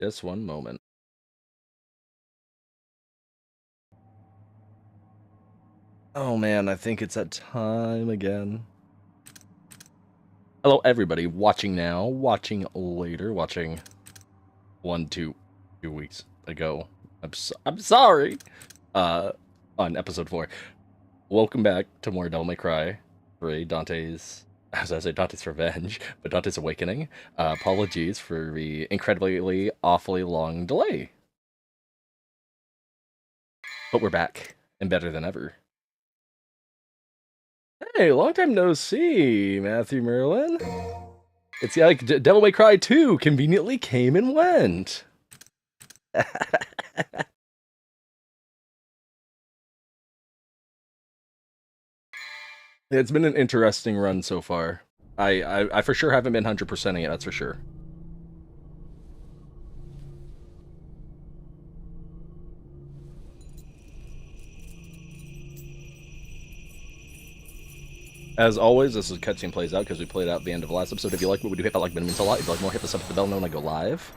Just one moment. Oh man, I think it's that time again. Hello, everybody. Watching now, watching later, watching 2 weeks ago. I'm sorry. Uh, on episode 4. Welcome back to more Devil May Cry 3, Dante's. As I say, Dante's Revenge, but Dante's Awakening. Apologies for the incredibly, awfully long delay. But we're back, and better than ever. Hey, long time no see, Matthew Merlin. It's like Devil May Cry 2 conveniently came and went. It's been an interesting run so far. I for sure haven't been 100%ing it, that's for sure. As always, this is cutscene plays out because we played out the end of the last episode. If you like what we do, hit that like button, means a lot. If you like more, hit the sub, hit the bell when I go live.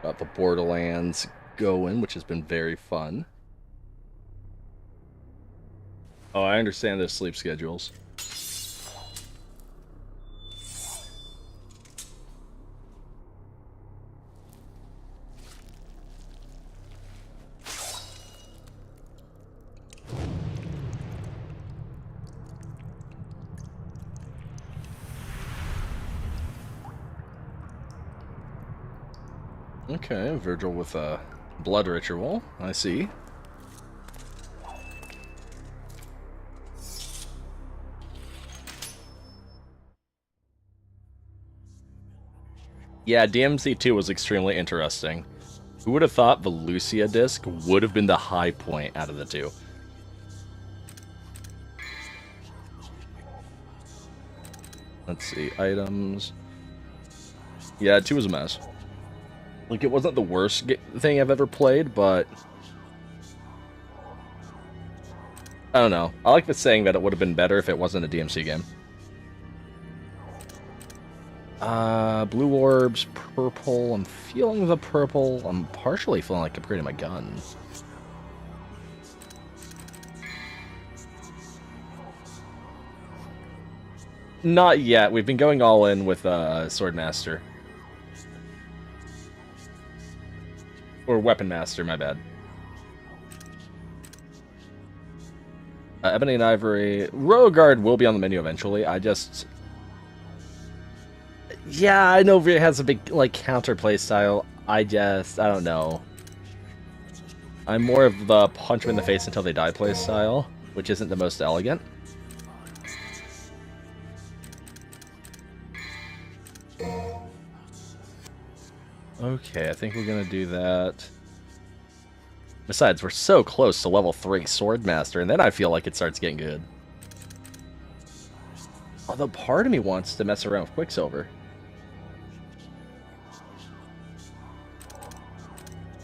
Got the Borderlands going, which has been very fun. Oh, I understand their sleep schedules. Okay, Virgil with a blood ritual. I see. Yeah, DMC2 was extremely interesting. Who would have thought the Lucia disc would have been the high point out of the two? Let's see, items. Yeah, 2 was a mess. Like, it wasn't the worst thing I've ever played, but I don't know. I like the saying that it would have been better if it wasn't a DMC game. Blue orbs, purple. I'm feeling the purple. I'm partially feeling like upgrading my gun. Not yet. We've been going all in with Swordmaster. Or Weapon Master, my bad. Ebony and Ivory. Royal will be on the menu eventually. Yeah, I know it has a big, like, counterplay style. I don't know. I'm more of the punch them in the face until they die play style, which isn't the most elegant. Okay, I think we're gonna do that. Besides, we're so close to level 3 Swordmaster, and then I feel like it starts getting good. Although part of me wants to mess around with Quicksilver.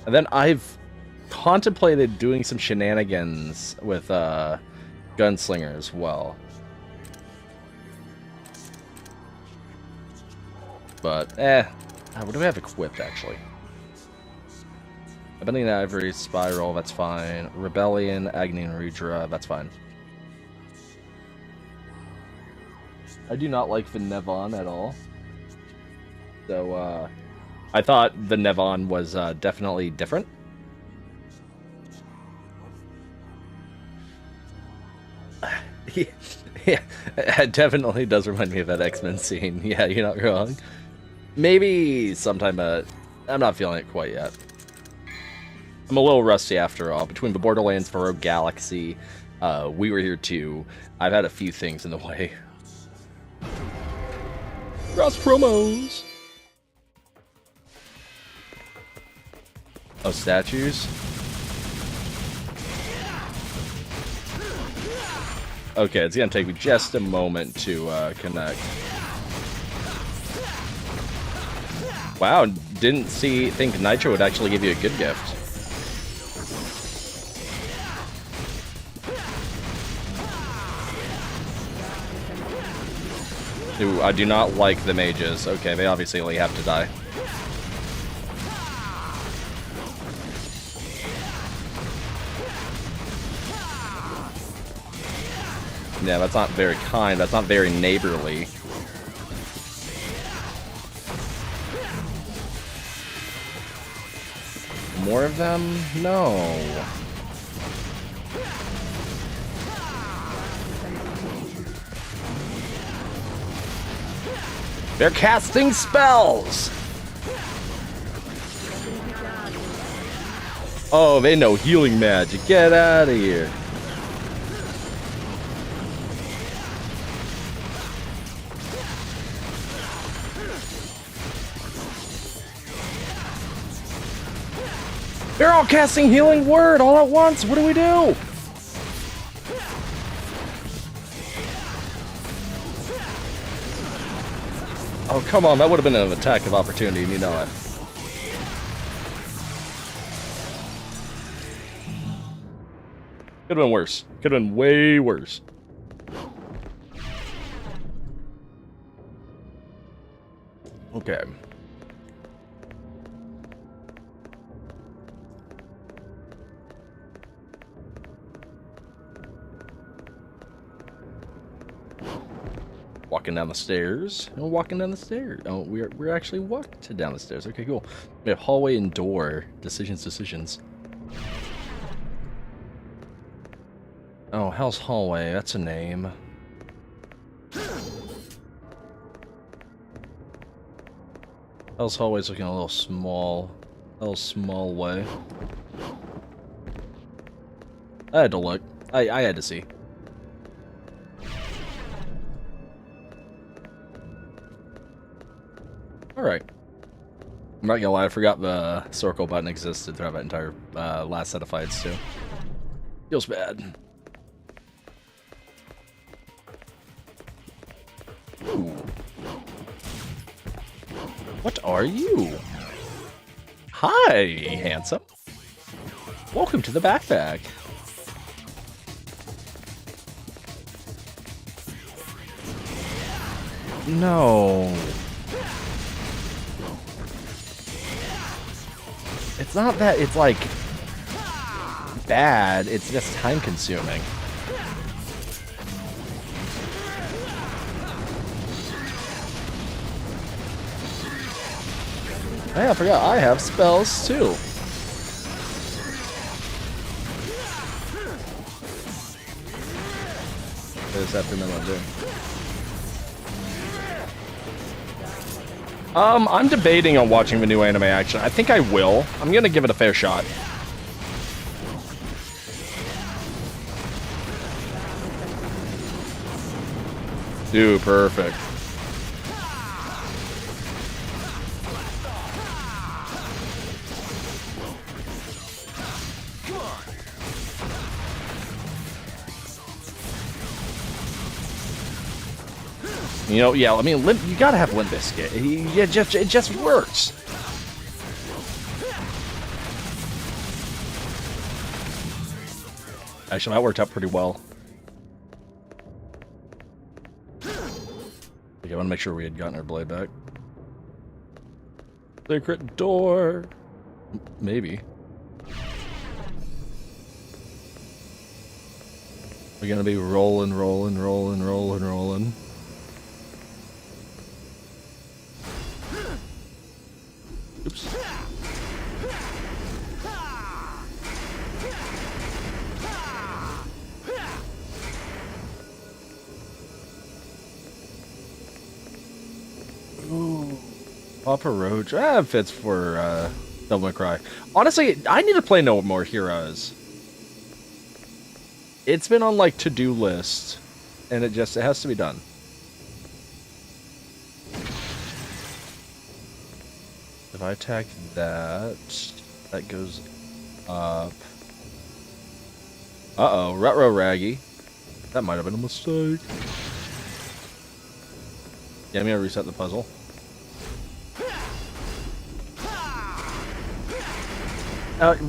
And then I've contemplated doing some shenanigans with Gunslinger as well. But, what do we have equipped, actually? Ebony and Ivory, Spiral, that's fine. Rebellion, Agni and Rudra, that's fine. I do not like the Nevon at all. So, I thought the Nevon was definitely different. Yeah, it definitely does remind me of that X-Men scene. Yeah, you're not wrong. Maybe sometime, I'm not feeling it quite yet. I'm a little rusty after all. Between the Borderlands, for Rogue Galaxy, We Were Here Too, I've had a few things in the way. Cross promos! Oh, statues? Okay, it's gonna take me just a moment to connect. Wow, didn't think Nitro would actually give you a good gift. Ooh, I do not like the mages. Okay, they obviously only have to die. Yeah, that's not very kind. That's not very neighborly. More of them? No. They're casting spells! Oh, they know healing magic. Get out of here. They're all casting healing word all at once. What do we do? Oh, come on. That would have been an attack of opportunity, and you know it. Could have been worse. Could have been way worse. Okay. Walking down the stairs. Oh, walking down the stairs. Oh, we're actually walked down the stairs. Okay, cool. We have hallway and door. Decisions. Oh, Hell's Hallway. That's a name. Hell's Hallway's looking a little small. Hell's small way. I had to look. I had to see. Alright. I'm not gonna lie, I forgot the circle button existed throughout that entire last set of fights, too. Feels bad. Ooh. What are you? Hi, handsome. Welcome to the backpack. No. It's not that it's like bad, it's just time consuming. Hey, I forgot I have spells too. I just have to remember what I'm doing. I'm debating on watching the new anime action. I think I will. I'm gonna give it a fair shot. Dude, perfect. You know, yeah, I mean, you gotta have Limp Bizkit. It just works. Actually, that worked out pretty well. Okay, I want to make sure we had gotten our blade back. Secret door. Maybe. We're gonna be rolling. Oops. Ooh. Papa Roach. It fits for Devil May Cry. Honestly, I need to play no more Heroes. It's been on like to-do list, and it has to be done. If I attack that goes up. Uh-oh, Rutro Raggy. That might have been a mistake. Yeah, I'm gonna reset the puzzle.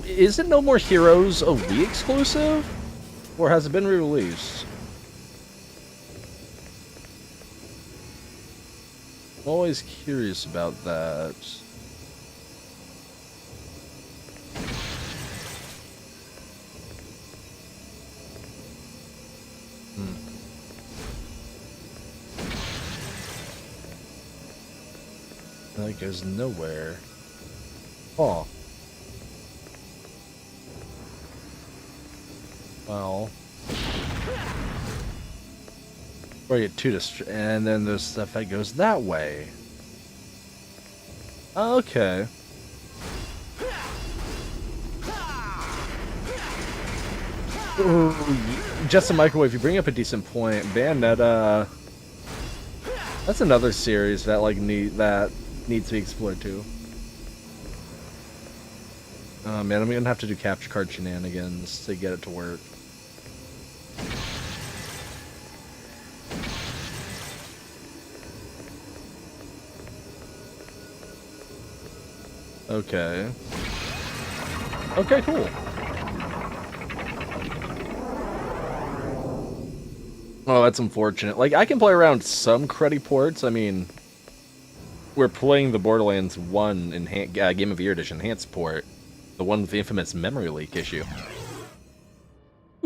Isn't No More Heroes a Wii exclusive? Or has it been re-released? Always curious about that. That goes nowhere. Oh. Well. Or you get two and then there's stuff that goes that way. Okay. Ooh, just a microwave. You bring up a decent point, Bayonetta. That's another series that needs to be explored too. Oh man, I'm gonna have to do capture card shenanigans to get it to work. Okay. Okay, cool. Oh, that's unfortunate. Like, I can play around some cruddy ports. I mean, we're playing the Borderlands 1 Game of the Year Edition Enhanced port. The one with the infamous memory leak issue.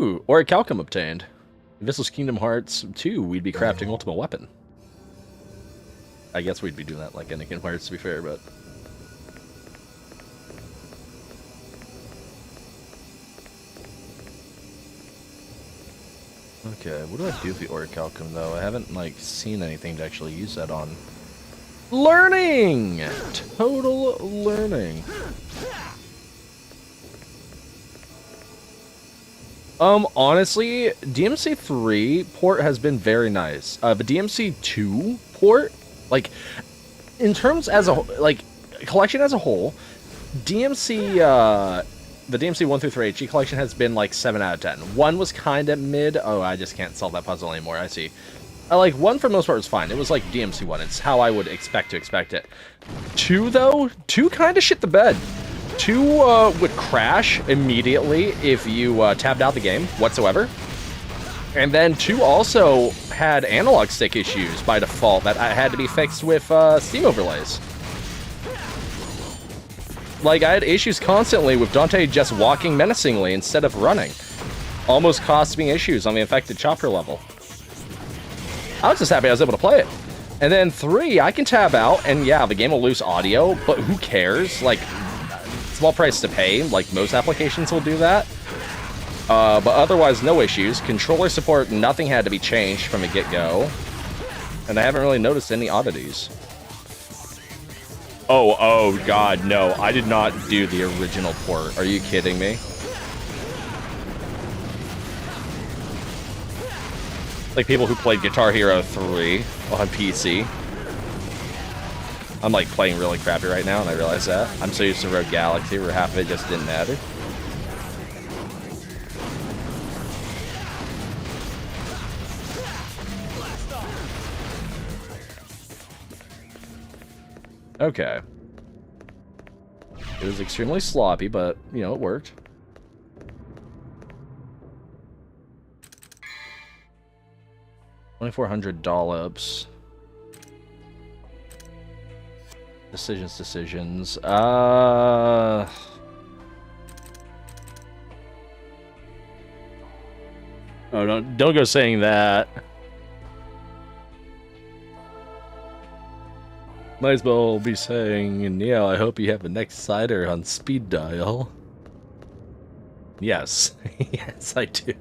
Ooh, Orichalcum obtained. If this was Kingdom Hearts 2, we'd be crafting Ultimate Weapon. I guess we'd be doing that like in Kingdom Hearts, to be fair, but... Okay, what do I do with the Orichalcum, though? I haven't, like, seen anything to actually use that on. Learning! Total learning. Honestly, DMC 3 port has been very nice. The DMC 2 port, like, in terms as a, like, collection as a whole, DMC, the DMC 1 through 3 HG collection has been like 7 out of 10. 1 was kind of mid. Oh, I just can't solve that puzzle anymore. I see. Like, 1 for the most part was fine. It was like DMC 1. It's how I would expect to expect it. 2, though, 2 kind of shit the bed. 2 would crash immediately if you tabbed out the game whatsoever. And then 2 also had analog stick issues by default that had to be fixed with Steam overlays. Like, I had issues constantly with Dante just walking menacingly instead of running. Almost cost me issues on the infected chopper level. I was just happy I was able to play it. And then 3, I can tab out, and yeah, the game will lose audio, but who cares? Like, small price to pay, like most applications will do that. But otherwise, no issues. Controller support, nothing had to be changed from the get-go. And I haven't really noticed any oddities. Oh god, no. I did not do the original port. Are you kidding me? Like people who played Guitar Hero 3 on PC. I'm like playing really crappy right now and I realize that. I'm so used to Rogue Galaxy where half of it just didn't matter. Okay. It was extremely sloppy, but, you know, it worked. $2,400. Decisions. Oh, don't go saying that. Might as well be saying, and yeah, I hope you have a next cider on speed dial. Yes. Yes, I do.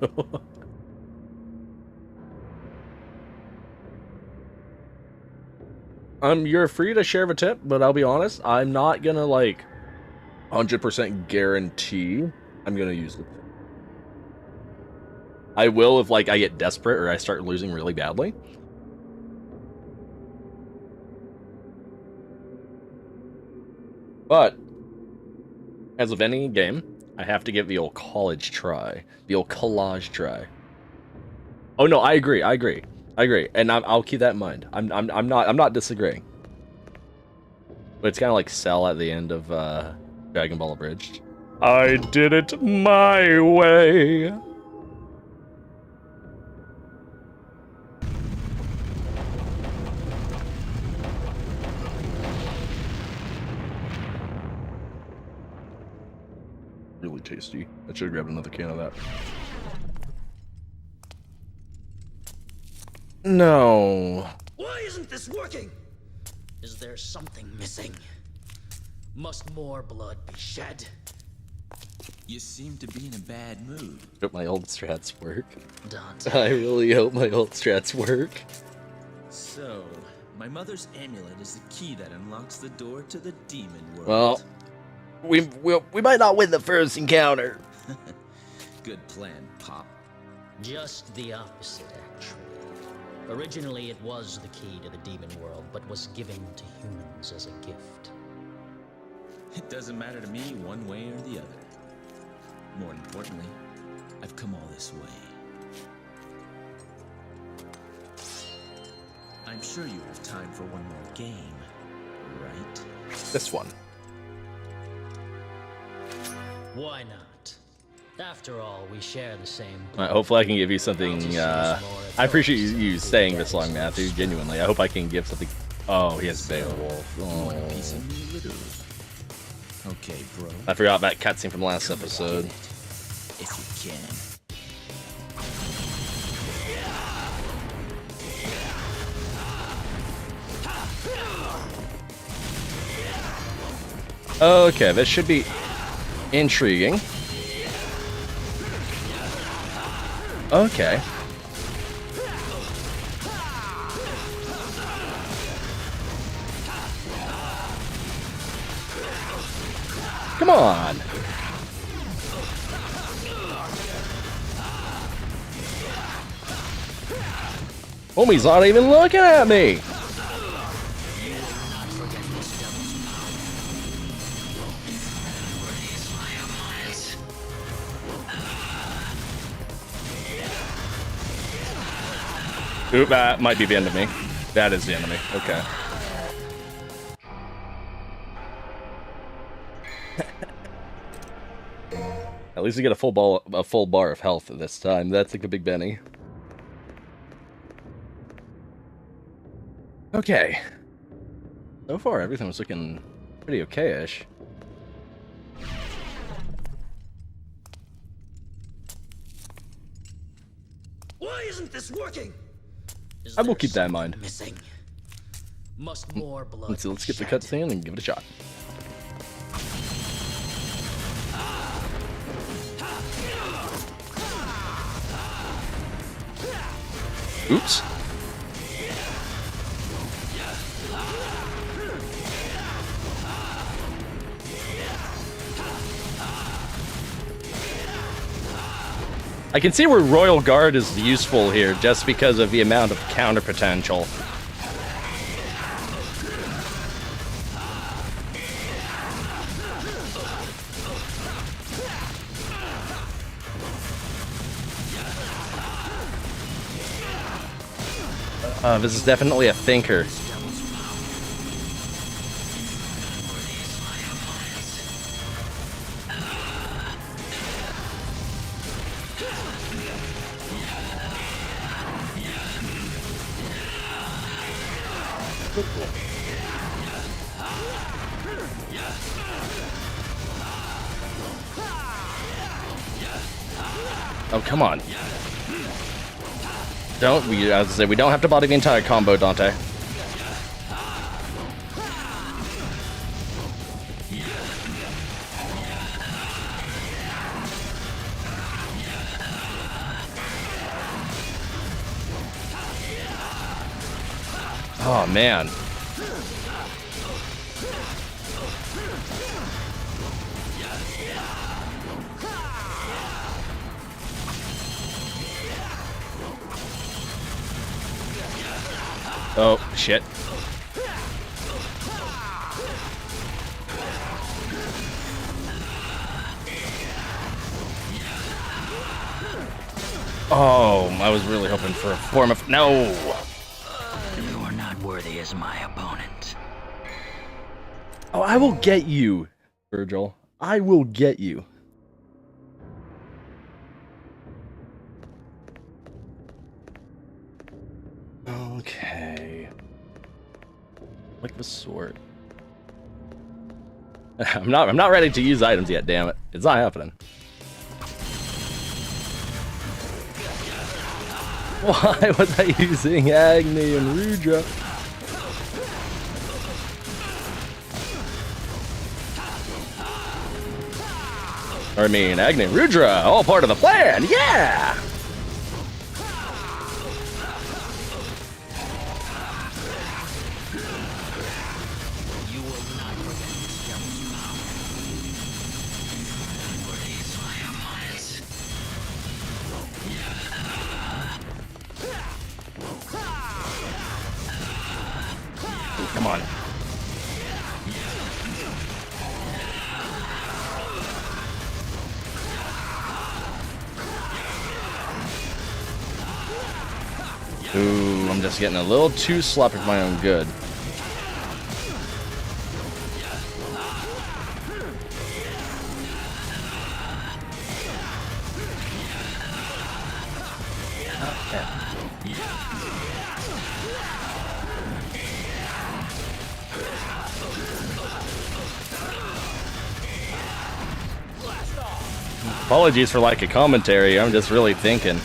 You're free to share the tip, but I'll be honest, I'm not gonna, like, 100% guarantee I'm gonna use it. I will if, like, I get desperate or I start losing really badly. But, as with any game, I have to give the old college try. The old collage try. Oh no, I agree, and I'll keep that in mind. I'm not disagreeing. But it's kind of like Cell at the end of Dragon Ball Abridged. I did it my way. tasty. I should have grabbed another can of that. No. Why isn't this working? Is there something missing? Must more blood be shed? You seem to be in a bad mood. Hope my old strats work. Dante. I really hope my old strats work. So, my mother's amulet is the key that unlocks the door to the demon Well, world. we might not win the first encounter. Good plan, Pop. Just the opposite, actually. Originally, it was the key to the demon world, but was given to humans as a gift. It doesn't matter to me one way or the other. More importantly, I've come all this way. I'm sure you have time for one more game, right? This one. Why not? After all, we share the same. Hopefully I can give you something, I appreciate you staying this long, Matthew, genuinely. I hope I can give something. Oh, he has Beowulf. Oh. One piece of me, literally. Okay, bro. I forgot that cutscene from last episode. If you can. Okay, this should be intriguing. Okay. Come on. Homie's not even looking at me. Oop, that might be the end of me. That is the end of me. Okay. At least we get a full bar of health this time. That's like a big Benny. Okay. So far, everything was looking pretty okay-ish. Why isn't this working? I will keep that in mind. Missing. Must more blood. Let's skip the shed? cutscene and give it a shot. Oops. I can see where Royal Guard is useful here, just because of the amount of counter potential. This is definitely a thinker. Oh, come on. As I say, we don't have to body the entire combo, Dante. Oh, man. Oh, shit. Oh, I was really hoping for a form of... No! You are not worthy as my opponent. Oh, I will get you, Virgil. I will get you. Okay. Like the sword. I'm not ready to use items yet, damn it. It's not happening. Why was I using Agni and Rudra? I mean, Agni and Rudra, all part of the plan, yeah! Come on. Ooh, I'm just getting a little too sloppy for my own good. Apologies for lack of commentary, I'm just really thinking.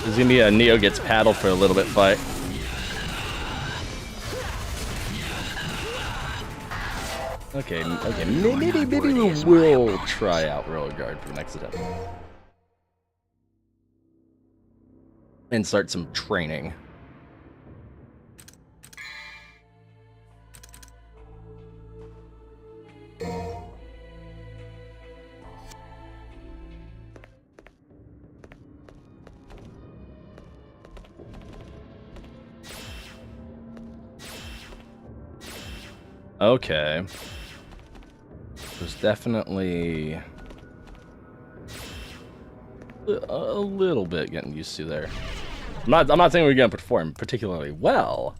There's gonna be a Neo gets paddled for a little bit fight. Okay, maybe we'll try out Royal Guard for the next attempt. And start some training. Okay. There's definitely a little bit getting used to there. I'm not saying we're gonna perform particularly well.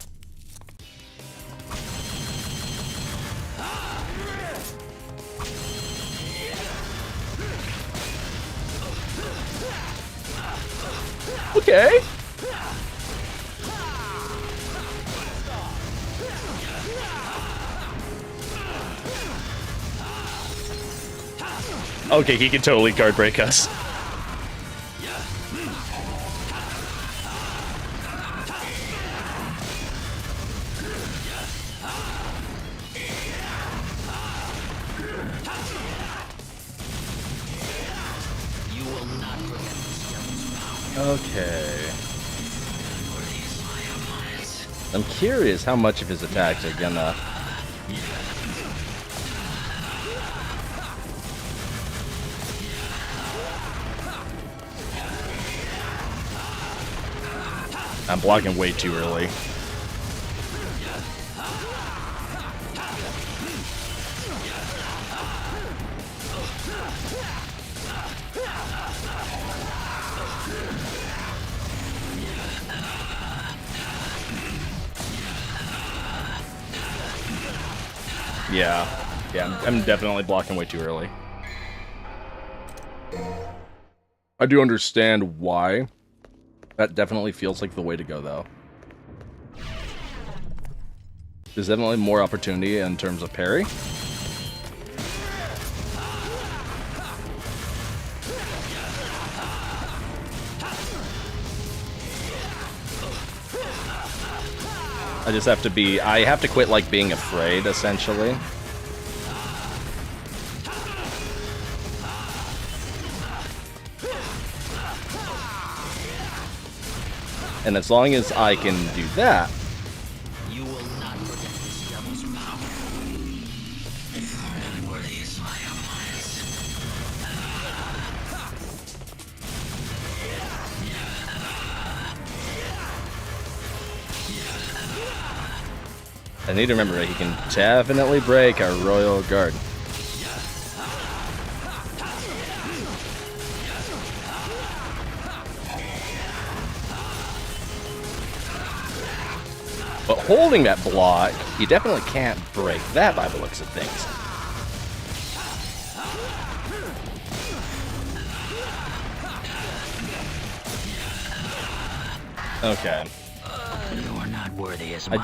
Okay. Okay, he can totally guard break us. Okay. I'm curious how much of his attacks are gonna... I'm blocking way too early. Yeah, I'm definitely blocking way too early. I do understand why. That definitely feels like the way to go, though. There's definitely more opportunity in terms of parry. I have to quit, like, being afraid, essentially. And as long as I can do that, You will not forget this devil's power. Unworthy is my alliance. I need to remember that he can definitely break our Royal Guard. But holding that block, you definitely can't break that by the looks of things. Okay. You're not worthy as I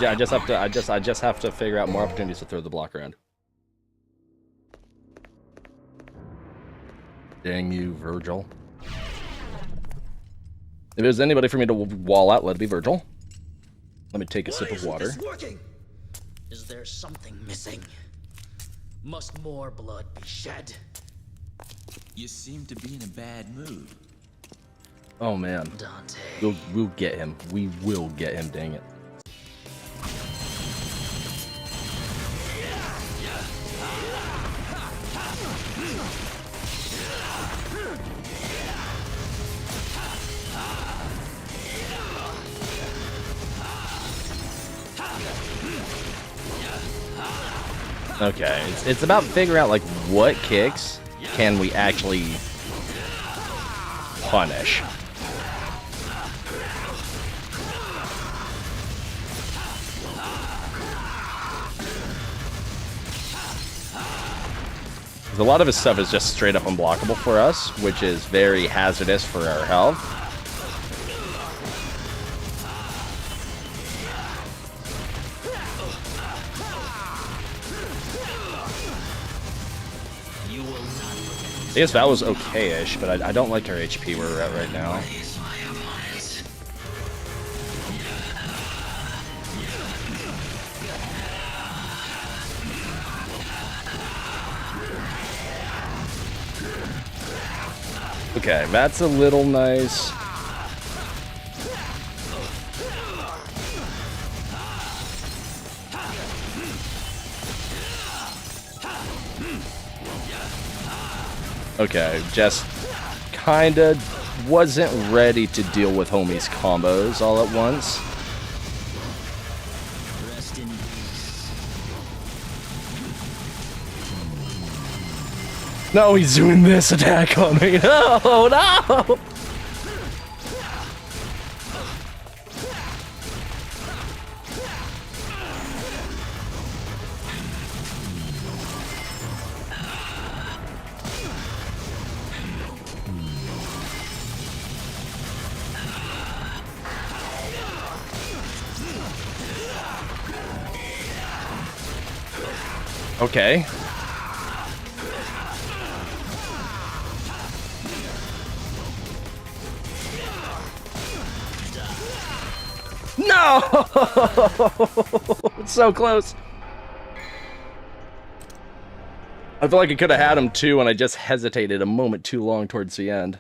just have to figure out more opportunities to throw the block around. Dang you, Virgil. If there's anybody for me to wall out, let it be Virgil. Let me take a sip of water. Is there something missing? Must more blood be shed? You seem to be in a bad mood. Oh man. Dante. We'll get him. We will get him, dang it. Okay, it's about figuring out like what kicks can we actually punish. A lot of his stuff is just straight up unblockable for us, which is very hazardous for our health. I guess that was okay-ish, but I don't like our HP where we're at right now. Okay, that's a little nice. Okay, just kinda wasn't ready to deal with homie's combos all at once. Rest in peace. No, he's doing this attack on me. No, no! Okay. No! It's so close. I feel like I could have had him too, and I just hesitated a moment too long towards the end.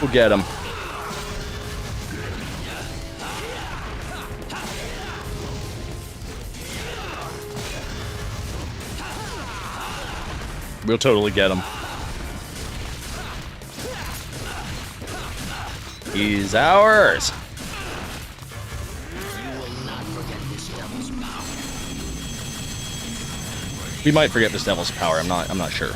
We'll get him. We'll totally get him. He's ours. You will not forget this devil's power. We might forget this devil's power. I'm not sure.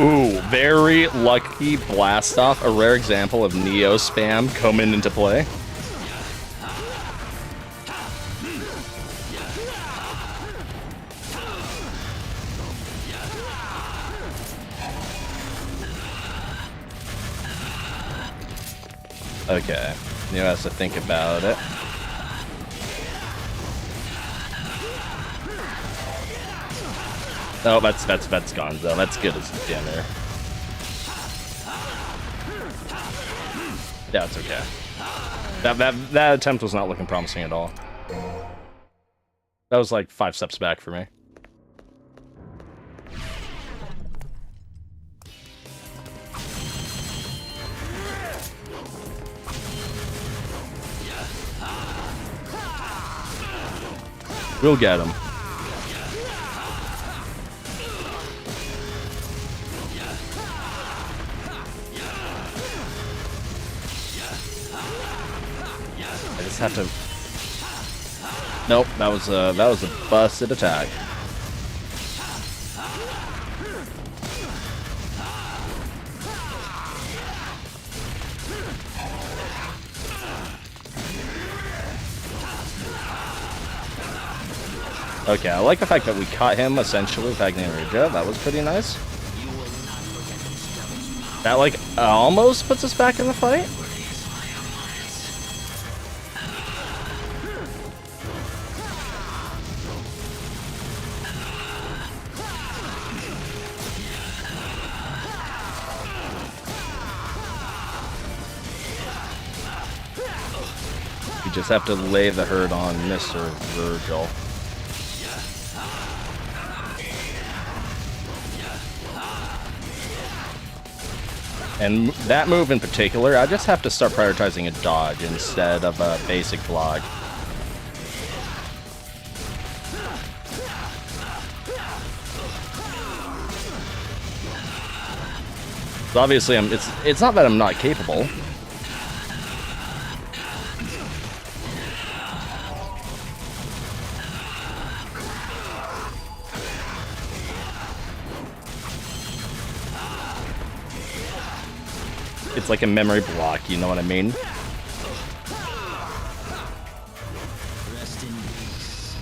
Ooh, very lucky blast off, a rare example of Neo spam coming into play. Okay, Neo has to think about it. Oh, that's gone though. That's good as damn there. Yeah, it's okay. That attempt was not looking promising at all. That was like 5 steps back for me. We'll get him. just have to... Nope, that was a busted attack. Okay, I like the fact that we caught him essentially with Agni-Regia. That was pretty nice. That, like, almost puts us back in the fight. We just have to lay the hurt on Mr. Virgil. And that move in particular, I just have to start prioritizing a dodge instead of a basic block. So obviously, it's not that I'm not capable. It's like a memory block, you know what I mean? Rest in peace.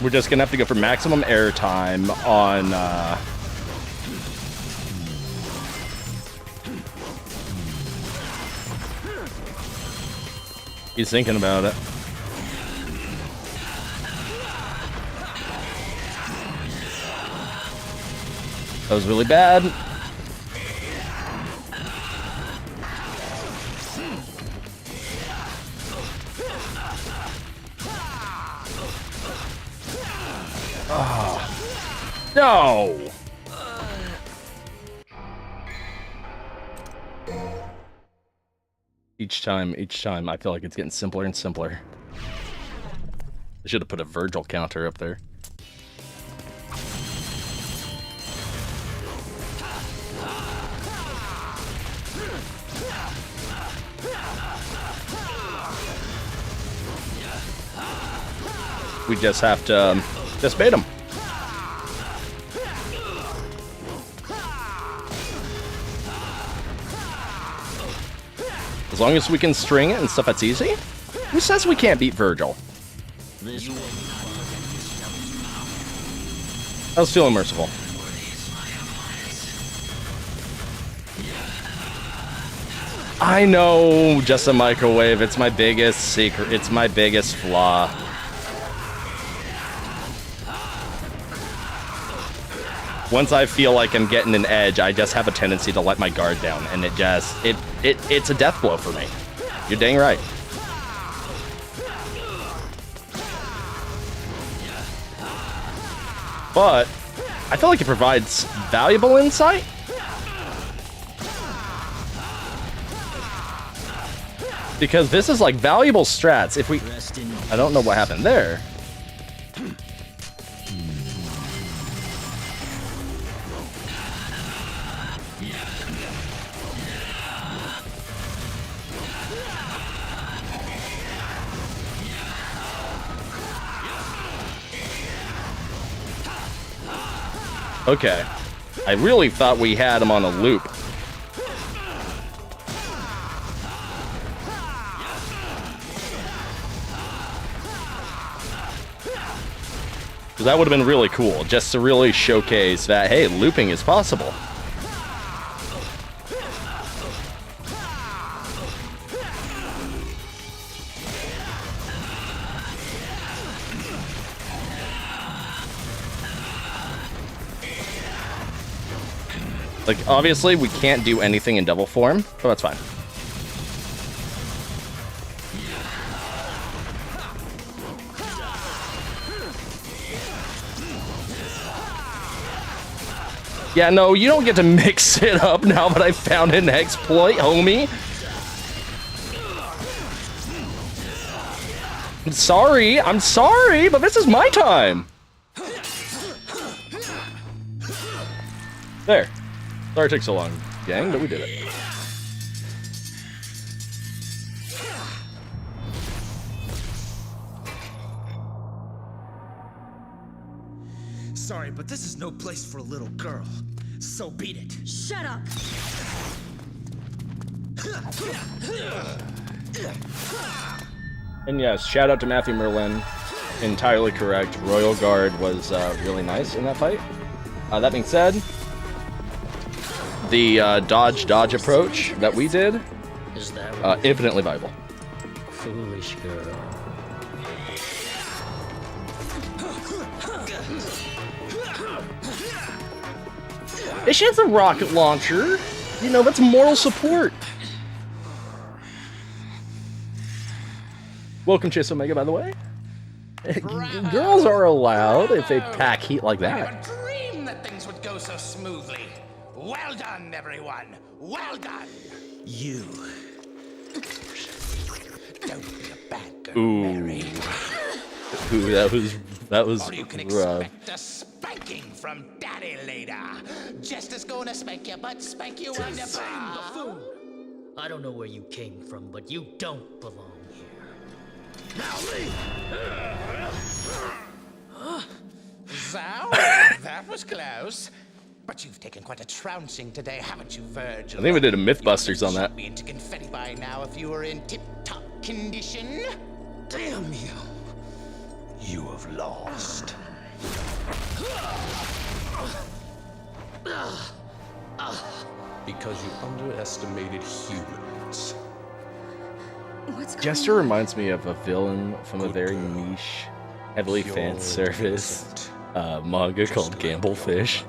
We're just gonna have to go for maximum airtime on He's thinking about it. That was really bad. Oh. No! Each time, I feel like it's getting simpler and simpler. I should have put a Virgil counter up there. We just have to just bait him. As long as we can string it and stuff, that's easy. Who says we can't beat Virgil? I was feeling merciful. I know, just a microwave. It's my biggest secret. It's my biggest flaw. Once I feel like I'm getting an edge, I just have a tendency to let my guard down, and it's a death blow for me. You're dang right. But I feel like it provides valuable insight. Because this is like valuable strats. If we... I don't know what happened there. Okay. I really thought we had him on a loop. Because that would have been really cool, just to really showcase that, hey, looping is possible. Like, obviously, we can't do anything in double form, but that's fine. Yeah, no, you don't get to mix it up now that I found an exploit, homie. I'm sorry, but this is my time. There. Sorry it took so long, gang, but we did it. Sorry, but this is no place for a little girl. So beat it. Shut up! And yes, shout out to Matthew Merlin. Entirely correct. Royal Guard was really nice in that fight. That being said, the dodge approach that we did, Is that right? infinitely viable. Foolish girl. If she has a rocket launcher, you know, that's moral support. Welcome, Chase Omega, by the way. Girls are allowed if they pack heat like that. Never dreamed that things would go so smoothly. Well done, everyone. Well done. You. Don't be a bad girl, Ooh. Mary. Ooh, that was Or you can rough. expect a spanking from Daddy later. Just as gonna spank you, but spank you on the bum. I don't know where you came from, but you don't belong here. So, that was close. But you've taken quite a trouncing today, haven't you, Virgil? I think we did a Mythbusters on that. You'd be into confetti by now if you were in tip-top condition. Damn you. You have lost. Because you underestimated humans. What's going Jester on? reminds me of a villain from a Good very girl. niche, heavily Pure fan service innocent. manga called Gamblefish.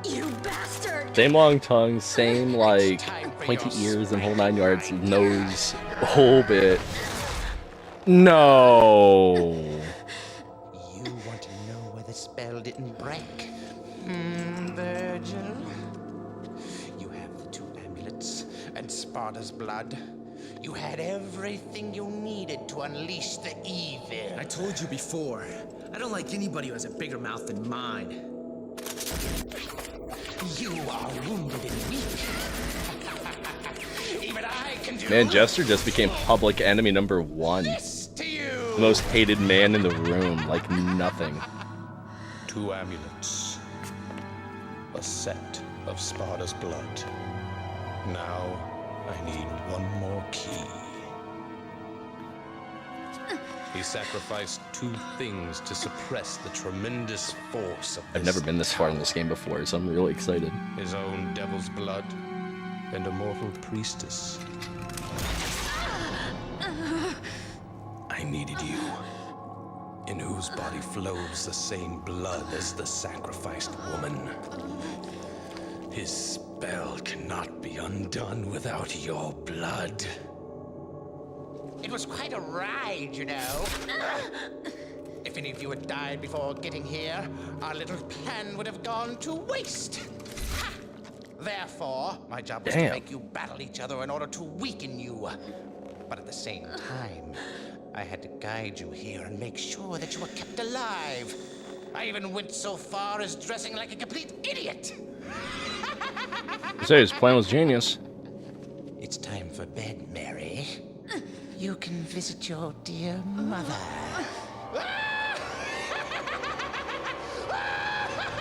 You bastard! Same long tongue, same like pointy ears and whole 9 yards, nose, a whole bit. No. You want to know where the spell didn't break? Virgil? You have the 2 amulets and Sparta's blood. You had everything you needed to unleash the evil. I told you before, I don't like anybody who has a bigger mouth than mine. You are wounded and weak. Even I can do Man, Jester just became public enemy number 1. this to you. The most hated man in the room, like nothing. 2 amulets. A set of Sparta's blood. Now, I need one more key. He sacrificed 2 things to suppress the tremendous force of I've never been this far in this game before, so I'm really excited. his own devil's blood and a mortal priestess. I needed you, in whose body flows the same blood as the sacrificed woman. His spell cannot be undone without your blood. It was quite a ride, you know. If any of you had died before getting here, our little plan would have gone to waste. Ha! Therefore, my job was to Damn. make you battle each other in order to weaken you. But at the same time, I had to guide you here and make sure that you were kept alive. I even went so far as dressing like a complete idiot. I say his plan was genius. It's time for bed, Mary. You can visit your dear mother.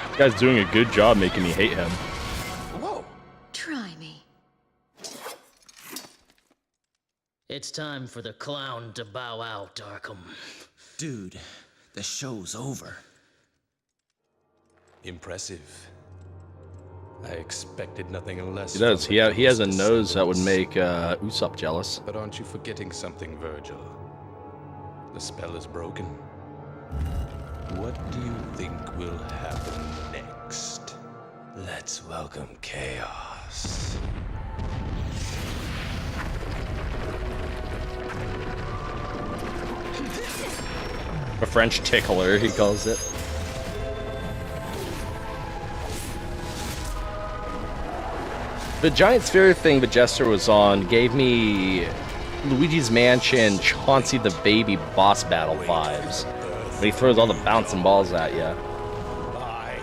This guy's doing a good job making me hate him. Whoa! Try me. It's time for the clown to bow out, Arkham. Dude, the show's over. Impressive. I expected nothing less. He does. from He, the he has a ghost nose that would descendants. make Usopp jealous. But aren't you forgetting something, Virgil? The spell is broken. What do you think will happen next? Let's welcome chaos. A French tickler, he calls it. The giant sphere thing the Jester was on gave me Luigi's Mansion Chauncey the Baby boss battle vibes. When he throws all the bouncing balls at you. I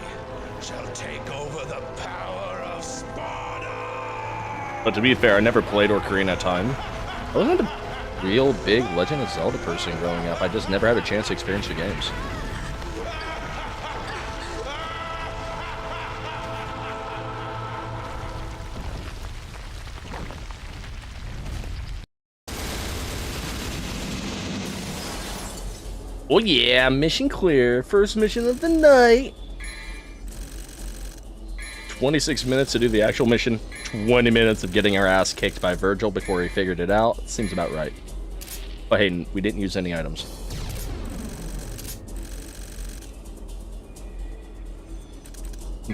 shall take over the power But to be fair, I never played Ocarina of Time. I wasn't a real big Legend of Zelda person growing up. I just never had a chance to experience the games. Oh yeah, mission clear. First mission of the night. 26 minutes to do the actual mission. 20 minutes of getting our ass kicked by Virgil before he figured it out. Seems about right. But hey, we didn't use any items.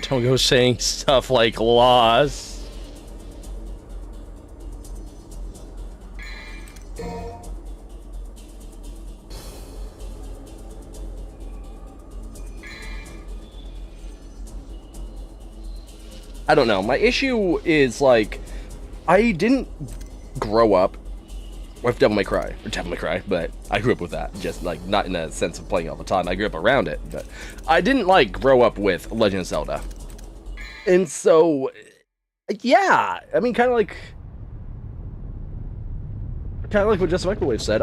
Don't go saying stuff like lost. I don't know. My issue is, like, I didn't grow up with Devil May Cry, but I grew up with that. Just, like, not in a sense of playing all the time. I grew up around it, but I didn't, like, grow up with Legend of Zelda. And so, yeah, I mean, kind of like what Just Microwave said.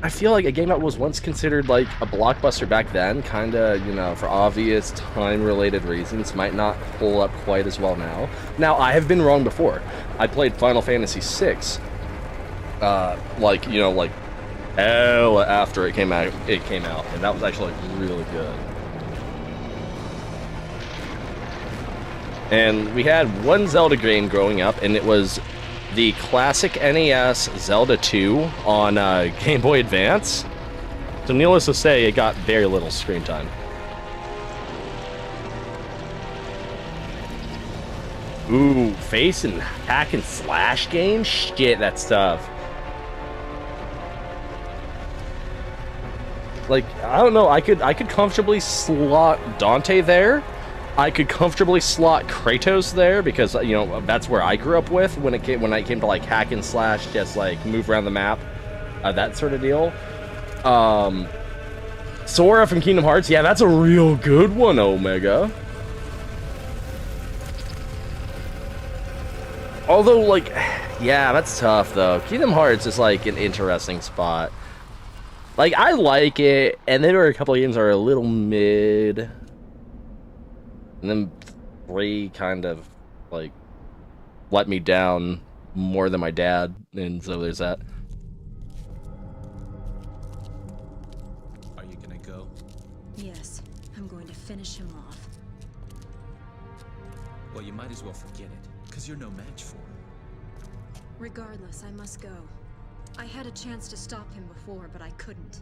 I feel like a game that was once considered like a blockbuster back then, kind of, you know, for obvious time-related reasons, might not pull up quite as well now. Now, I have been wrong before. I played Final Fantasy VI, like, you know, like, hell after it came out, and that was actually like, really good. And we had one Zelda game growing up, and it was the classic NES Zelda 2 on Game Boy Advance. So needless to say, it got very little screen time. Ooh, face and hack and slash game? Shit, that's tough. Like, I don't know, I could comfortably slot Dante there. I could comfortably slot Kratos there because, you know, that's where I grew up with when I came to like hack and slash, just like move around the map, that sort of deal. Sora from Kingdom Hearts, yeah, that's a real good one, Omega. Although, like, yeah, that's tough though. Kingdom Hearts is like an interesting spot. Like, I like it, and then there are a couple of games that are a little mid. And then 3 kind of, like, let me down more than my dad, and so there's that. Are you gonna go? Yes, I'm going to finish him off. Well, you might as well forget it, because you're no match for him. Regardless, I must go. I had a chance to stop him before, but I couldn't.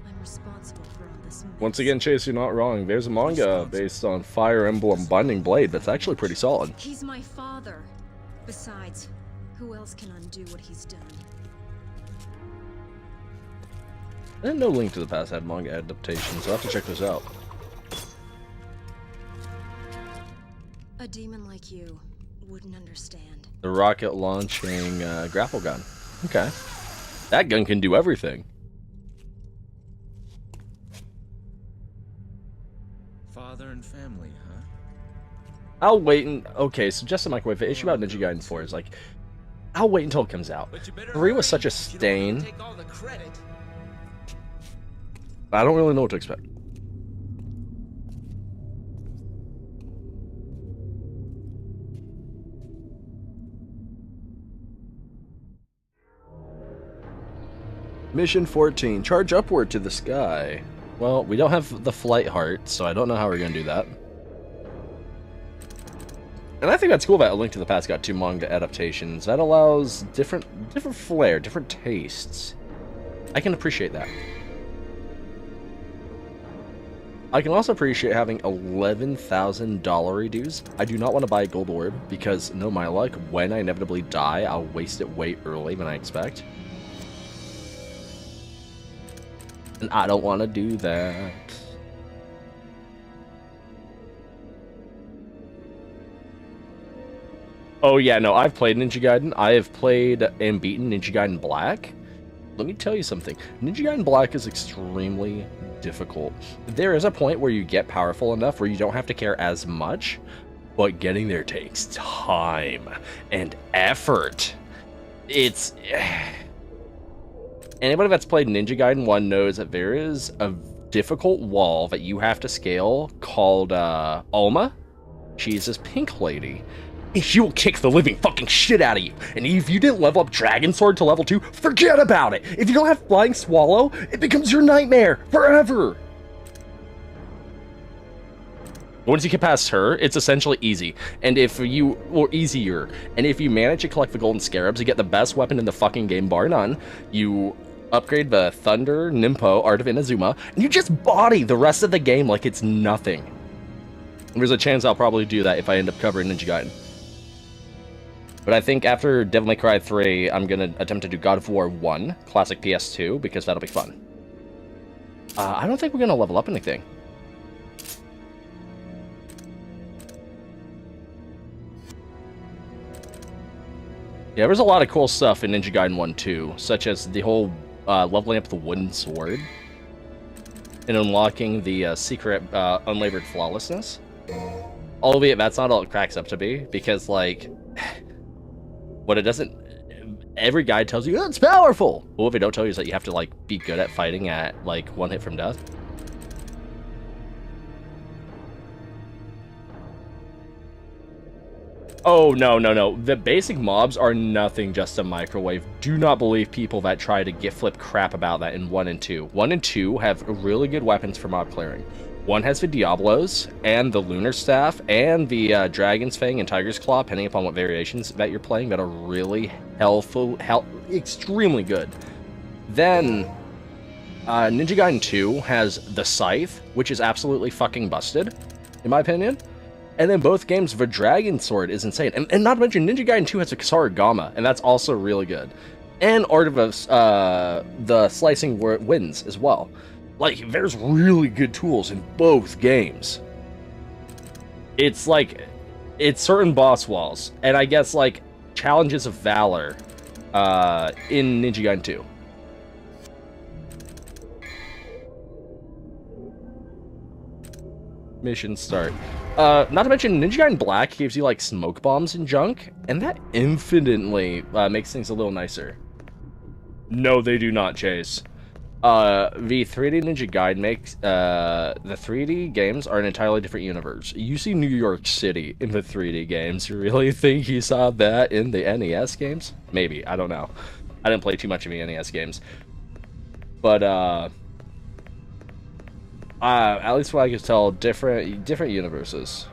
I'm responsible for all this mess. Once again, Chase, you're not wrong. There's a manga based on Fire Emblem Binding Blade that's actually pretty solid. He's my father. Besides, who else can undo what he's done? I didn't know Link to the Past had manga adaptations, so I'll have to check this out. A demon like you wouldn't understand. The rocket launching grapple gun. Okay. That gun can do everything. Father and family, huh? I'll wait and... Okay, so just a microwave. The issue about Ninja Gaiden 4 is, like, I'll wait until it comes out. 3 was such a stain. I don't really know what to expect. Mission 14. Charge upward to the sky. Well, we don't have the flight heart, so I don't know how we're going to do that. And I think that's cool that A Link to the Past got 2 manga adaptations. That allows different flair, different tastes. I can appreciate that. I can also appreciate having 11,000 dollar dues. I do not want to buy a gold orb, because, no my luck, when I inevitably die, I'll waste it way early than I expect. And I don't want to do that. Oh yeah, no, I've played Ninja Gaiden. I have played and beaten Ninja Gaiden Black. Let me tell you something. Ninja Gaiden Black is extremely difficult. There is a point where you get powerful enough where you don't have to care as much, but getting there takes time and effort. It's... Anybody that's played Ninja Gaiden 1 knows that there is a difficult wall that you have to scale called Alma. She's this pink lady. And she will kick the living fucking shit out of you. And if you didn't level up Dragon Sword to level 2, forget about it. If you don't have Flying Swallow, it becomes your nightmare forever. Once you get past her, it's essentially easy. And if you, or easier, and if you manage to collect the golden scarabs, you get the best weapon in the fucking game, bar none. You upgrade the Thunder, Nimpo, Art of Inazuma, and you just body the rest of the game like it's nothing. There's a chance I'll probably do that if I end up covering Ninja Gaiden. But I think after Devil May Cry 3, I'm going to attempt to do God of War 1, classic PS2, because that'll be fun. I don't think we're going to level up anything. Yeah, there's a lot of cool stuff in Ninja Gaiden 1 too, such as the whole leveling up the wooden sword and unlocking the secret unlabored flawlessness. Albeit that's not all it cracks up to be, because like, what it doesn't, every guide tells you, oh, it's powerful! Well, what they don't tell you is that you have to like be good at fighting at like one hit from death. Oh, no. The basic mobs are nothing, just a microwave. Do not believe people that try to get flip crap about that in 1 and 2. 1 and 2 have really good weapons for mob clearing. 1 has the Diablos, and the Lunar Staff, and the Dragon's Fang and Tiger's Claw, depending upon what variations that you're playing, that are really extremely good. Then, Ninja Gaiden 2 has the Scythe, which is absolutely fucking busted, in my opinion. And then both games, the Dragon Sword is insane. And not to mention, Ninja Gaiden 2 has a Kasaragama, and that's also really good. And Art of the Slicing Winds as well. Like, there's really good tools in both games. It's like, it's certain boss walls, and I guess, like, challenges of valor in Ninja Gaiden 2. Mission start. Not to mention, Ninja Gaiden Black gives you, like, smoke bombs and junk, and that infinitely makes things a little nicer. No, they do not, Chase. The 3D Ninja Gaiden makes, the 3D games are an entirely different universe. You see New York City in the 3D games. You really think you saw that in the NES games? Maybe, I don't know. I didn't play too much of the NES games. But, at least what I can tell, different universes.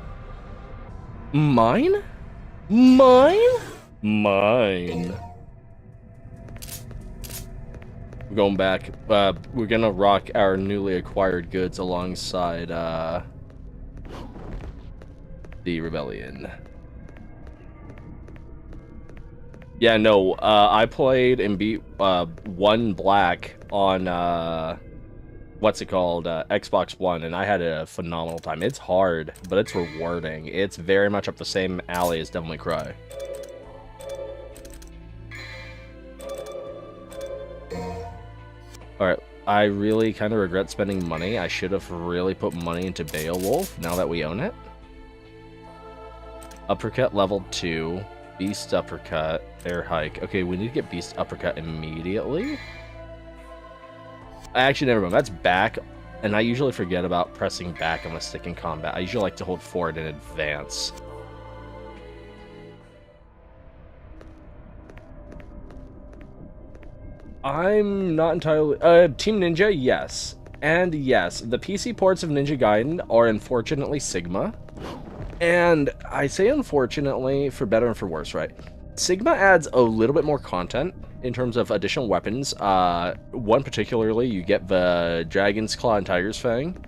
Mine? Mine? We're going back. We're gonna rock our newly acquired goods alongside the rebellion. Yeah, no. I played and beat 1 Black on what's it called, Xbox One, and I had a phenomenal time. It's hard, but it's rewarding. It's very much up the same alley as Devil May Cry. Alright, I really kind of regret spending money. I should have really put money into Beowulf, now that we own it. Uppercut level 2, Beast Uppercut, Air Hike. Okay, we need to get Beast Uppercut immediately. Actually, never mind. That's back, and I usually forget about pressing back on the stick in combat. I usually like to hold forward in advance. I'm not entirely... Team Ninja, yes. And yes, the PC ports of Ninja Gaiden are unfortunately Sigma. And I say unfortunately for better and for worse, right? Sigma adds a little bit more content in terms of additional weapons. One particularly, you get the Dragon's Claw and Tiger's Fang.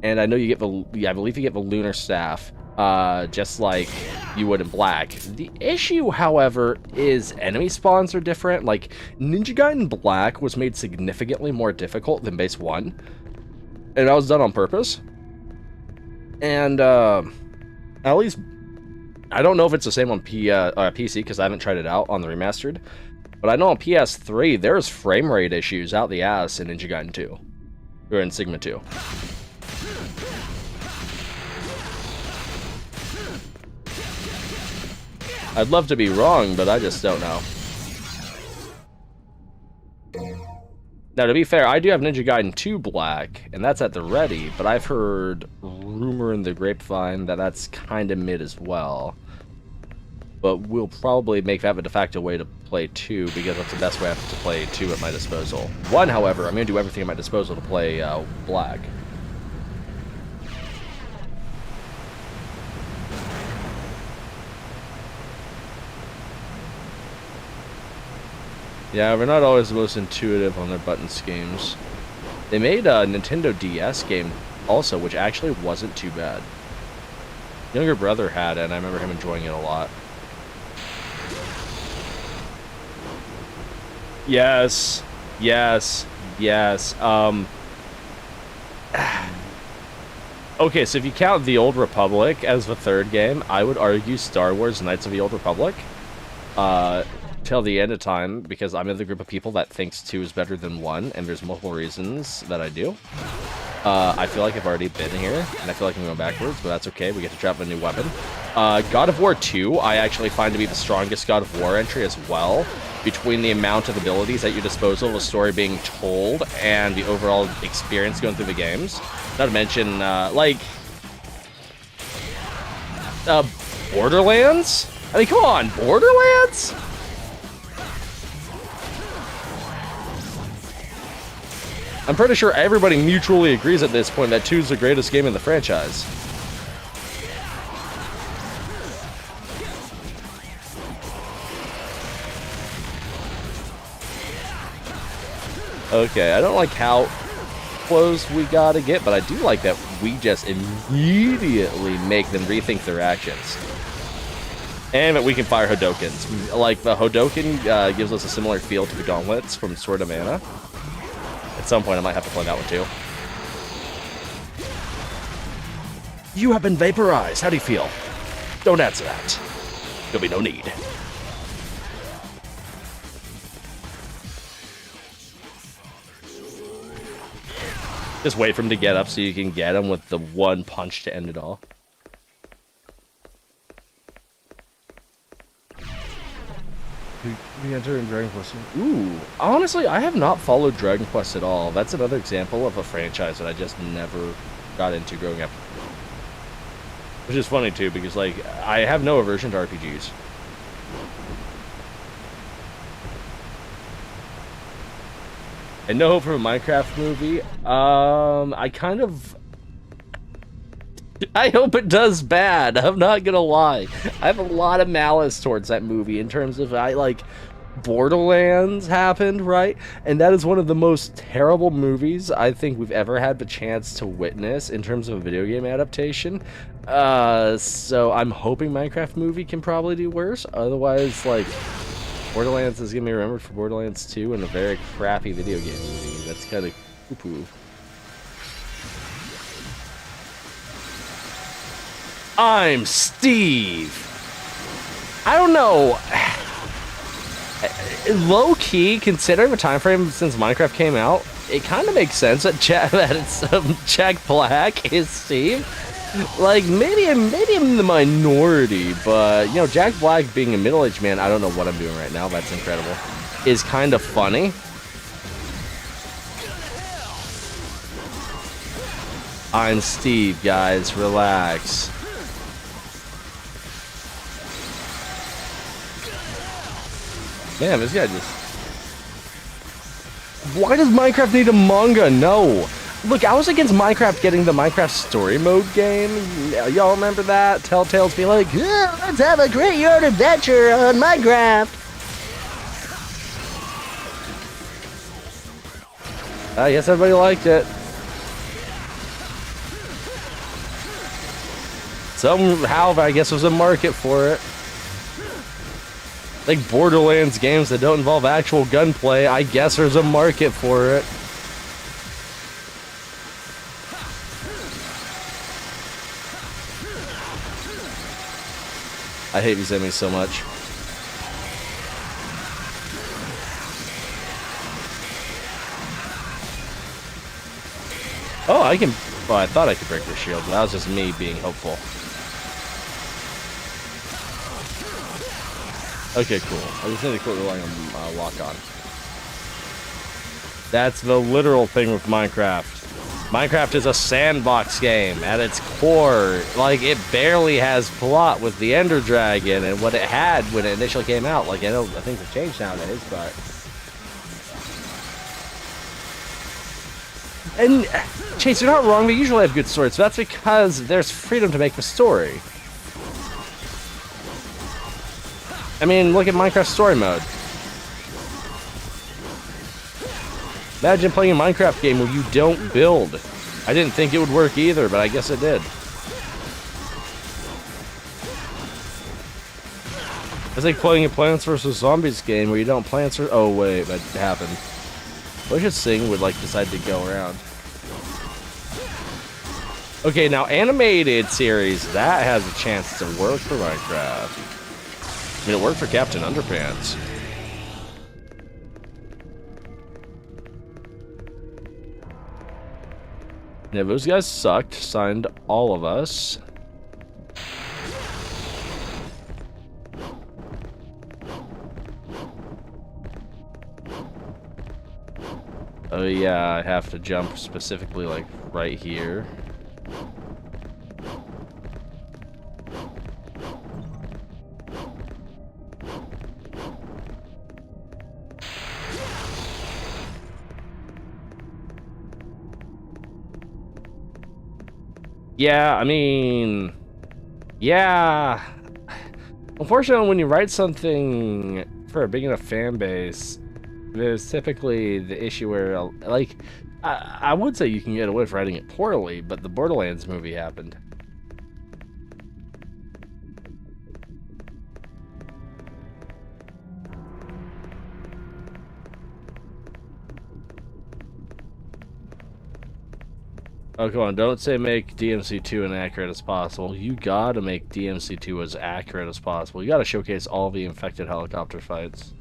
And I know you get the... Yeah, I believe you get the Lunar Staff. Just like you would in Black. The issue, however, is enemy spawns are different. Like, Ninja Gaiden Black was made significantly more difficult than base 1. And that was done on purpose. And, at least, I don't know if it's the same on PC, because I haven't tried it out on the remastered. But I know on PS3, there's frame rate issues out the ass in Ninja Gaiden 2. Or in Sigma 2. I'd love to be wrong, but I just don't know. Now, to be fair, I do have Ninja Gaiden 2 Black, and that's at the ready, but I've heard rumor in the grapevine that that's kind of mid as well. But we'll probably have a de facto way to play 2, because that's the best way I have to play 2 at my disposal. 1, however, I'm going to do everything at my disposal to play Black. Yeah, we're not always the most intuitive on their button schemes. They made a Nintendo DS game also, which actually wasn't too bad. Younger brother had it, and I remember him enjoying it a lot. Yes. Yes. Yes. Okay, so if you count The Old Republic as the third game, I would argue Star Wars Knights of the Old Republic. Till the end of time, because I'm in the group of people that thinks 2 is better than 1, and there's multiple reasons that I do. I feel like I've already been here, and I feel like I'm going backwards, but that's okay, we get to drop a new weapon. God of War 2, I actually find to be the strongest God of War entry as well, between the amount of abilities at your disposal, the story being told, and the overall experience going through the games. Not to mention, Borderlands? I mean, come on, Borderlands? I'm pretty sure everybody mutually agrees at this point that 2 is the greatest game in the franchise. Okay, I don't like how close we gotta get, but I do like that we just immediately make them rethink their actions. And that we can fire Hadokens. Like, the Hadoken gives us a similar feel to the gauntlets from Sword of Mana. At some point, I might have to play that one too. You have been vaporized. How do you feel? Don't answer that. There'll be no need. Just wait for him to get up so you can get him with the one punch to end it all. We enter in Dragon Quest. Ooh, honestly, I have not followed Dragon Quest at all. That's another example of a franchise that I just never got into growing up. Which is funny too, because like I have no aversion to RPGs. And no hope for a Minecraft movie. I hope it does bad. I'm not gonna lie. I have a lot of malice towards that movie in terms of Borderlands happened, right? And that is one of the most terrible movies I think we've ever had the chance to witness in terms of a video game adaptation. So I'm hoping Minecraft movie can probably do worse. Otherwise, Borderlands is gonna be remembered for Borderlands 2 and a very crappy video game movie. That's kind of poo-poo. I'm Steve. I don't know. Low-key, considering the time frame since Minecraft came out, it kind of makes sense that Jack Black is Steve. Maybe I'm the minority, but, you know, Jack Black being a middle-aged man, I don't know what I'm doing right now, that's incredible, is kind of funny. I'm Steve, guys, relax. Damn, this guy just... Why does Minecraft need a manga? No. Look, I was against Minecraft getting the Minecraft story mode game. Y'all remember that? Telltale's be like, yeah, let's have a great yard adventure on Minecraft. Yes, everybody liked it. Somehow, I guess, was a market for it. Like Borderlands games that don't involve actual gunplay, I guess there's a market for it. I hate these enemies so much. Oh, I can... Well, I thought I could break their shield, but that was just me being hopeful. Okay, cool. I just need to quit relying on lock on. That's the literal thing with Minecraft. Minecraft is a sandbox game at its core. Like, it barely has plot with the Ender Dragon and what it had when it initially came out. Like, I know things have changed nowadays, but... And, Chase, you're not wrong. They usually have good stories. So that's because there's freedom to make the story. I mean, look at Minecraft story mode. Imagine playing a Minecraft game where you don't build. I didn't think it would work either, but I guess it did. It's like playing a Plants vs. Zombies game where you don't Plants vs. Oh wait, that happened. What if this thing would like decide to go around? Okay, now animated series, that has a chance to work for Minecraft. I mean, it worked for Captain Underpants. Yeah, those guys sucked. Signed all of us. Oh yeah, I have to jump specifically like right here. Yeah, I mean, yeah. Unfortunately, when you write something for a big enough fan base, there's typically the issue where, like, I would say you can get away with writing it poorly, but the Borderlands movie happened. Oh, come on, don't say make DMC2 as accurate as possible. You gotta make DMC2 as accurate as possible. You gotta showcase all the infected helicopter fights.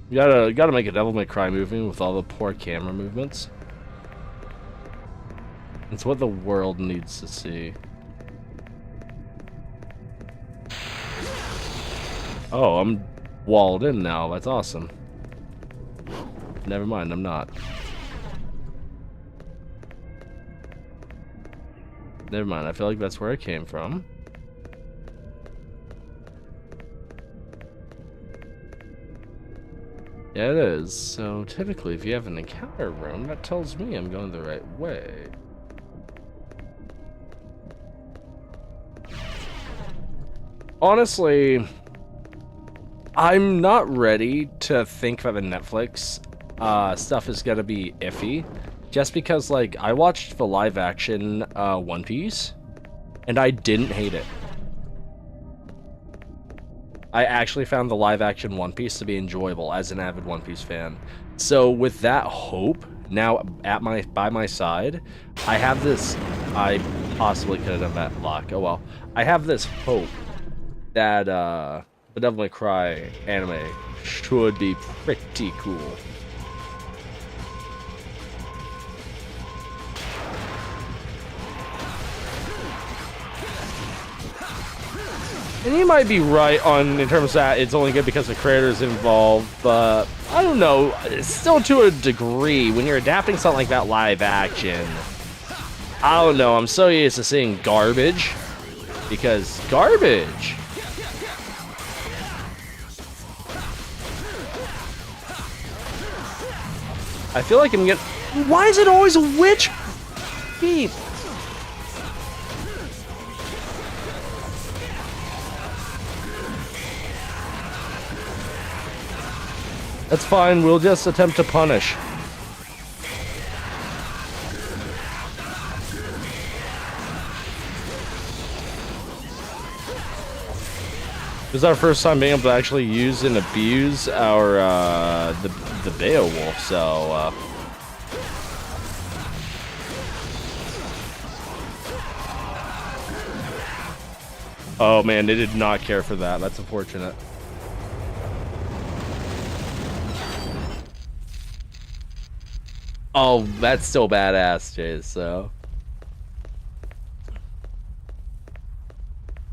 You gotta make a Devil May Cry movie with all the poor camera movements. It's what the world needs to see. Oh, I'm walled in now. That's awesome. Never mind, I'm not. Never mind, I feel like that's where I came from. Yeah, it is. So typically, if you have an encounter room, that tells me I'm going the right way. Honestly, I'm not ready to think that the Netflix stuff is gonna be iffy, just because, like, I watched the live-action One Piece, and I didn't hate it. I actually found the live-action One Piece to be enjoyable as an avid One Piece fan. So with that hope now by my side, I have this. I possibly could have done that lock. Oh well. I have this hope that the Devil May Cry anime should be pretty cool. And you might be right in terms of that it's only good because the creator's involved, but I don't know. Still, to a degree, when you're adapting something like that live action, I don't know. I'm so used to seeing garbage, because garbage. I feel like I'm getting. Why is it always a witch? Beep. That's fine, we'll just attempt to punish. This is our first time being able to actually use and abuse our, the Beowulf, so, Oh man, they did not care for that, that's unfortunate. Oh, that's still badass, Jace, so.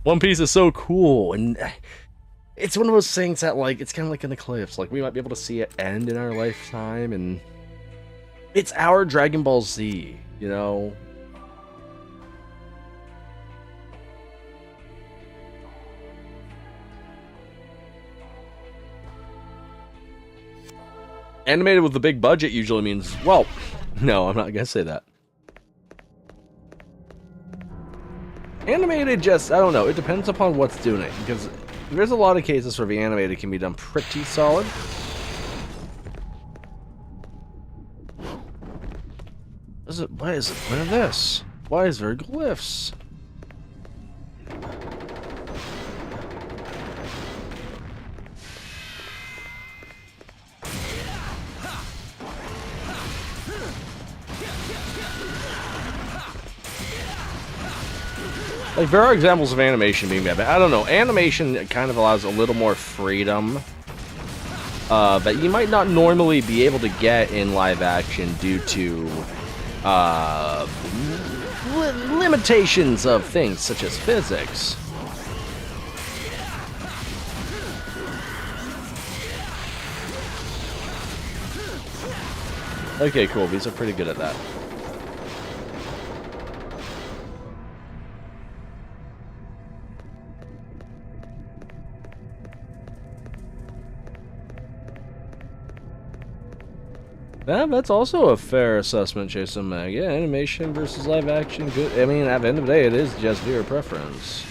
One Piece is so cool, and it's one of those things that, like, it's kind of like an eclipse. Like, we might be able to see it end in our lifetime, and it's our Dragon Ball Z, you know? Animated with a big budget usually means, well, no, I'm not gonna say that. Animated just, I don't know, it depends upon what's doing it, because there's a lot of cases where the animated can be done pretty solid. Why is it? Look at this. Why is there glyphs? Like, there are examples of animation being bad, but I don't know. Animation kind of allows a little more freedom that you might not normally be able to get in live action due to limitations of things such as physics. Okay, cool. These are pretty good at that. Yeah, that's also a fair assessment, Jason Mag. Yeah, animation versus live action, good. I mean, at the end of the day, it is just viewer preference.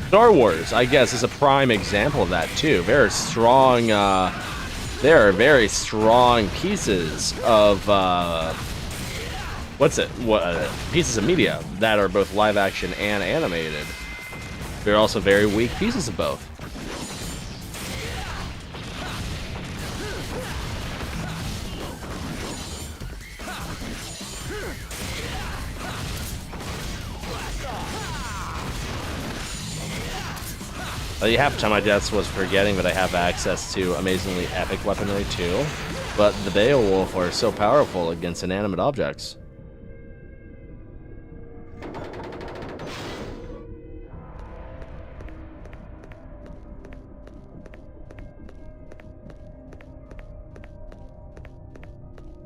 Star Wars, I guess, is a prime example of that, too. Very strong, there are very strong pieces of, pieces of media that are both live action and animated. There are also very weak pieces of both. Half the time my deaths was forgetting that I have access to amazingly epic weaponry too, but the Beowulf are so powerful against inanimate objects.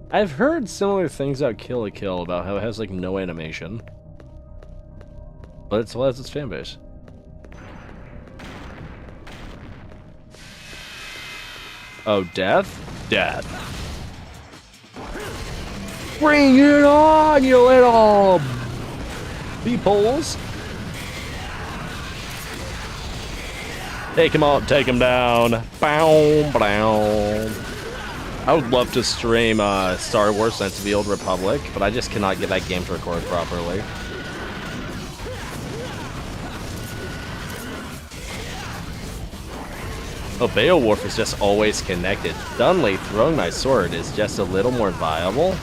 I've heard similar things about Kill la Kill about how it has like no animation, but it still has its fanbase. Oh, death? Death. Bring it on, you little peepholes. Take him up, take him down. Bow, bow. I would love to stream Star Wars Knights of the Old Republic, but I just cannot get that game to record properly. Oh, Beowulf is just always connected. Suddenly, throwing my sword is just a little more viable.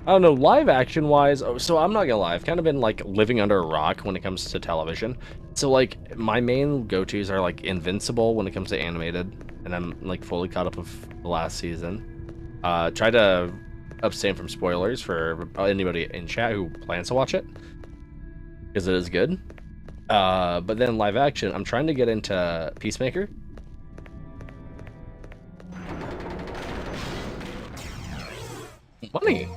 I don't know, live action wise, so I'm not gonna lie, I've kind of been like living under a rock when it comes to television. So like, my main go-tos are like Invincible when it comes to animated, and I'm like fully caught up with the last season. Try to abstain from spoilers for anybody in chat who plans to watch it, because it is good. But then live action, I'm trying to get into Peacemaker. Money.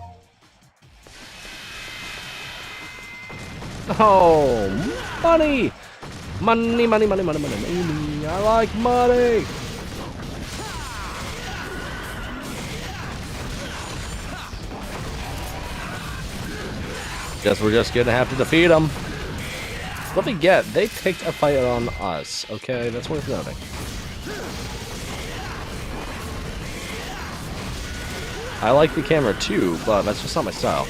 Oh, money! Money, money, money, money, money, money. I like money! Guess we're just gonna have to defeat them. What they get? They picked a fight on us. Okay, that's worth noting. I like the camera too, but that's just not my style.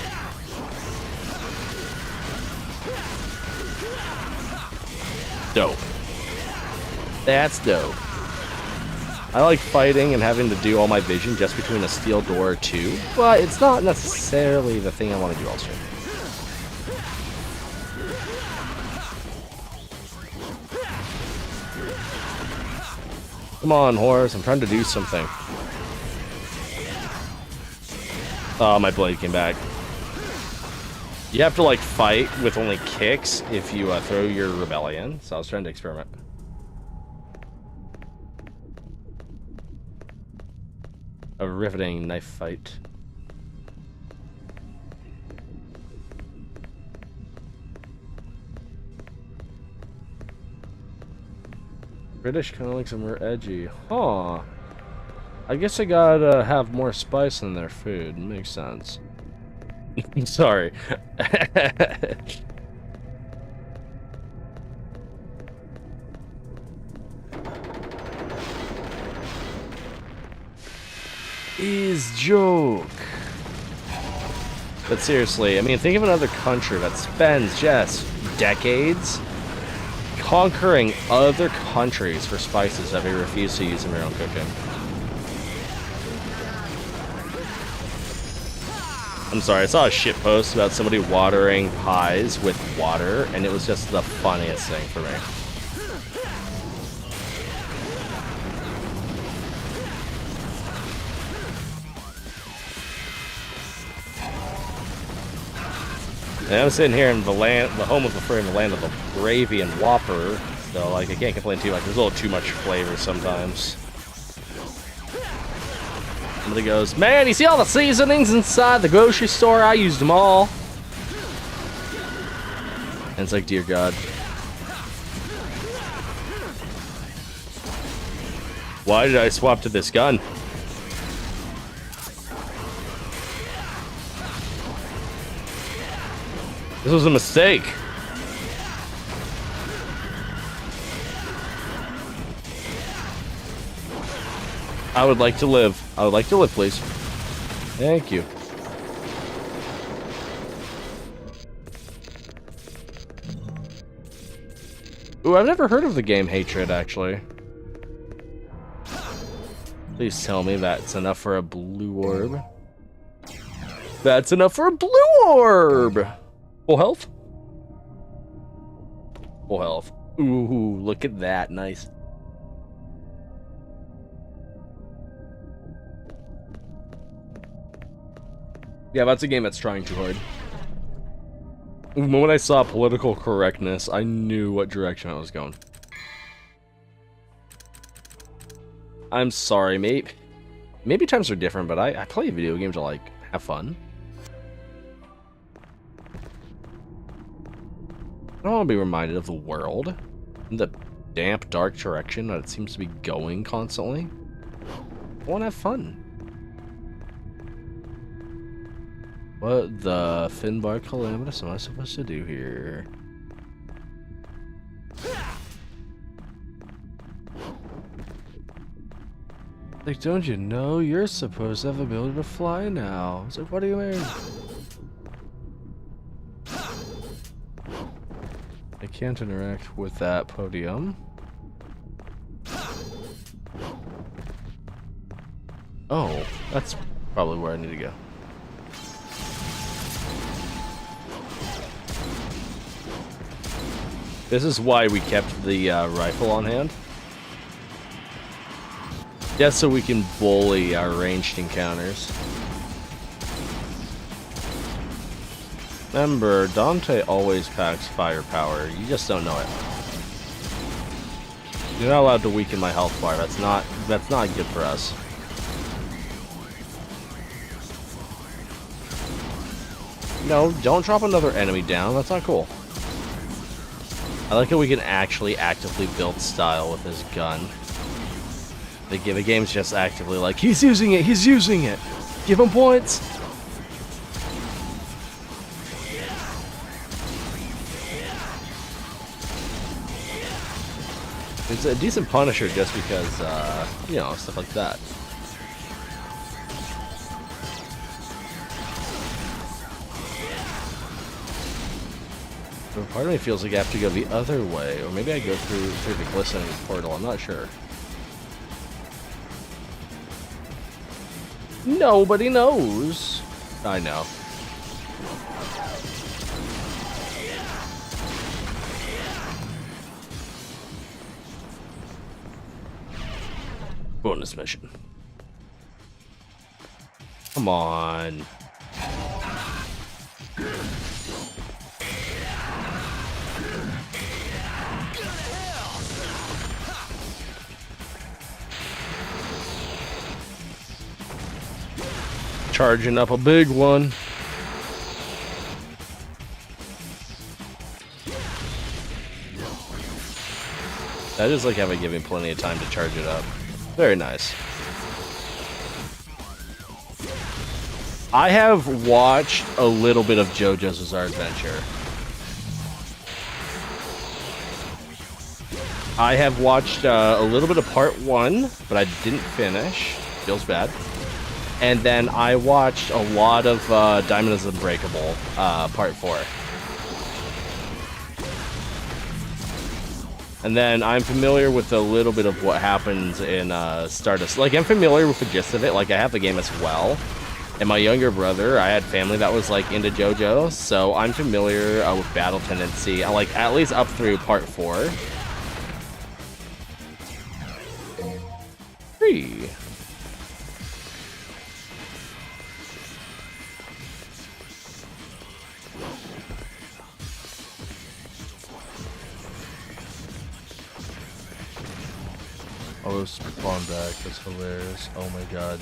Dope. That's dope. I like fighting and having to do all my vision just between a steel door or two, but it's not necessarily the thing I want to do all stream. Come on, horse. I'm trying to do something. Oh, my blade came back. You have to, like, fight with only kicks if you throw your rebellion. So I was trying to experiment. A riveting knife fight. British kind of like some more edgy. Huh. I guess I gotta have more spice in their food. Makes sense. Sorry. Is joke. But seriously, I mean, think of another country that spends just decades conquering other countries for spices that they refuse to use in their own cooking. I'm sorry, I saw a shit post about somebody watering pies with water, and it was just the funniest thing for me. And I'm sitting here in the home of the free, the land of the gravy and Whopper, so like I can't complain too much. There's a little too much flavor sometimes. Somebody goes, man, you see all the seasonings inside the grocery store? I used them all. And it's like, dear God. Why did I swap to this gun? This was a mistake. I would like to live. I would like to live, please. Thank you. Ooh, I've never heard of the game Hatred, actually. Please tell me that's enough for a blue orb. That's enough for a blue orb! Full health? Full health. Ooh, look at that. Nice. Yeah, that's a game that's trying too hard. When I saw political correctness, I knew what direction I was going. I'm sorry, maybe times are different, but I play video games to, like, have fun. I don't want to be reminded of the world and the damp, dark direction that it seems to be going constantly. I want to have fun. What the Finbar Calamitous am I supposed to do here? Like, don't you know you're supposed to have the ability to fly now? It's like, what do you mean? I can't interact with that podium. Oh, that's probably where I need to go. This is why we kept the rifle on hand. Just so we can bully our ranged encounters. Remember, Dante always packs firepower. You just don't know it. You're not allowed to weaken my health bar. That's not good for us. No, don't drop another enemy down. That's not cool. I like how we can actually actively build style with his gun. The game's just actively like, he's using it, he's using it. Give him points. It's a decent Punisher just because, you know, stuff like that. But part of me feels like I have to go the other way, or maybe I go through the glistening portal. I'm not sure. Nobody knows. I know. bonus mission. Come on. Charging up a big one. I just like having given plenty of time to charge it up. Very nice. I have watched a little bit of JoJo's Bizarre Adventure. I have watched a little bit of part 1, but I didn't finish. Feels bad. And then I watched a lot of Diamond is Unbreakable, part 4. And then I'm familiar with a little bit of what happens in Stardust. Like, I'm familiar with the gist of it. Like, I have the game as well. And my younger brother, I had family that was, like, into JoJo. So I'm familiar with Battle Tendency, like, at least up through part 4. 3. Oh, this spawn back. That's hilarious. Oh my god.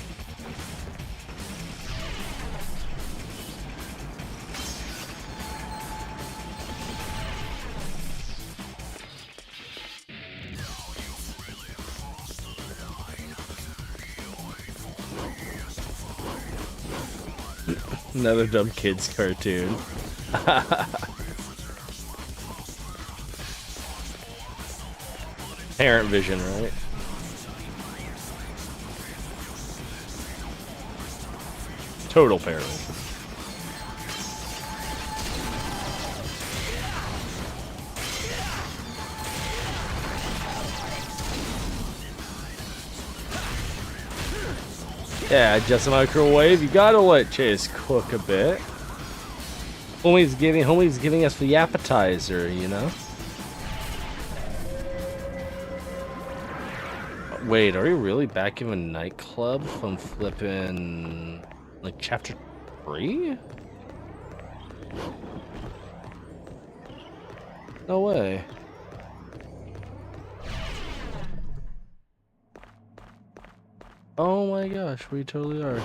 Another dumb kids cartoon. Parent vision, right? Total parent vision. Yeah, just a microwave. You gotta let Chase cook a bit. Homie's giving us the appetizer, you know. Wait, are we really back in a nightclub from flipping like chapter 3? No way. Oh my gosh, we totally are.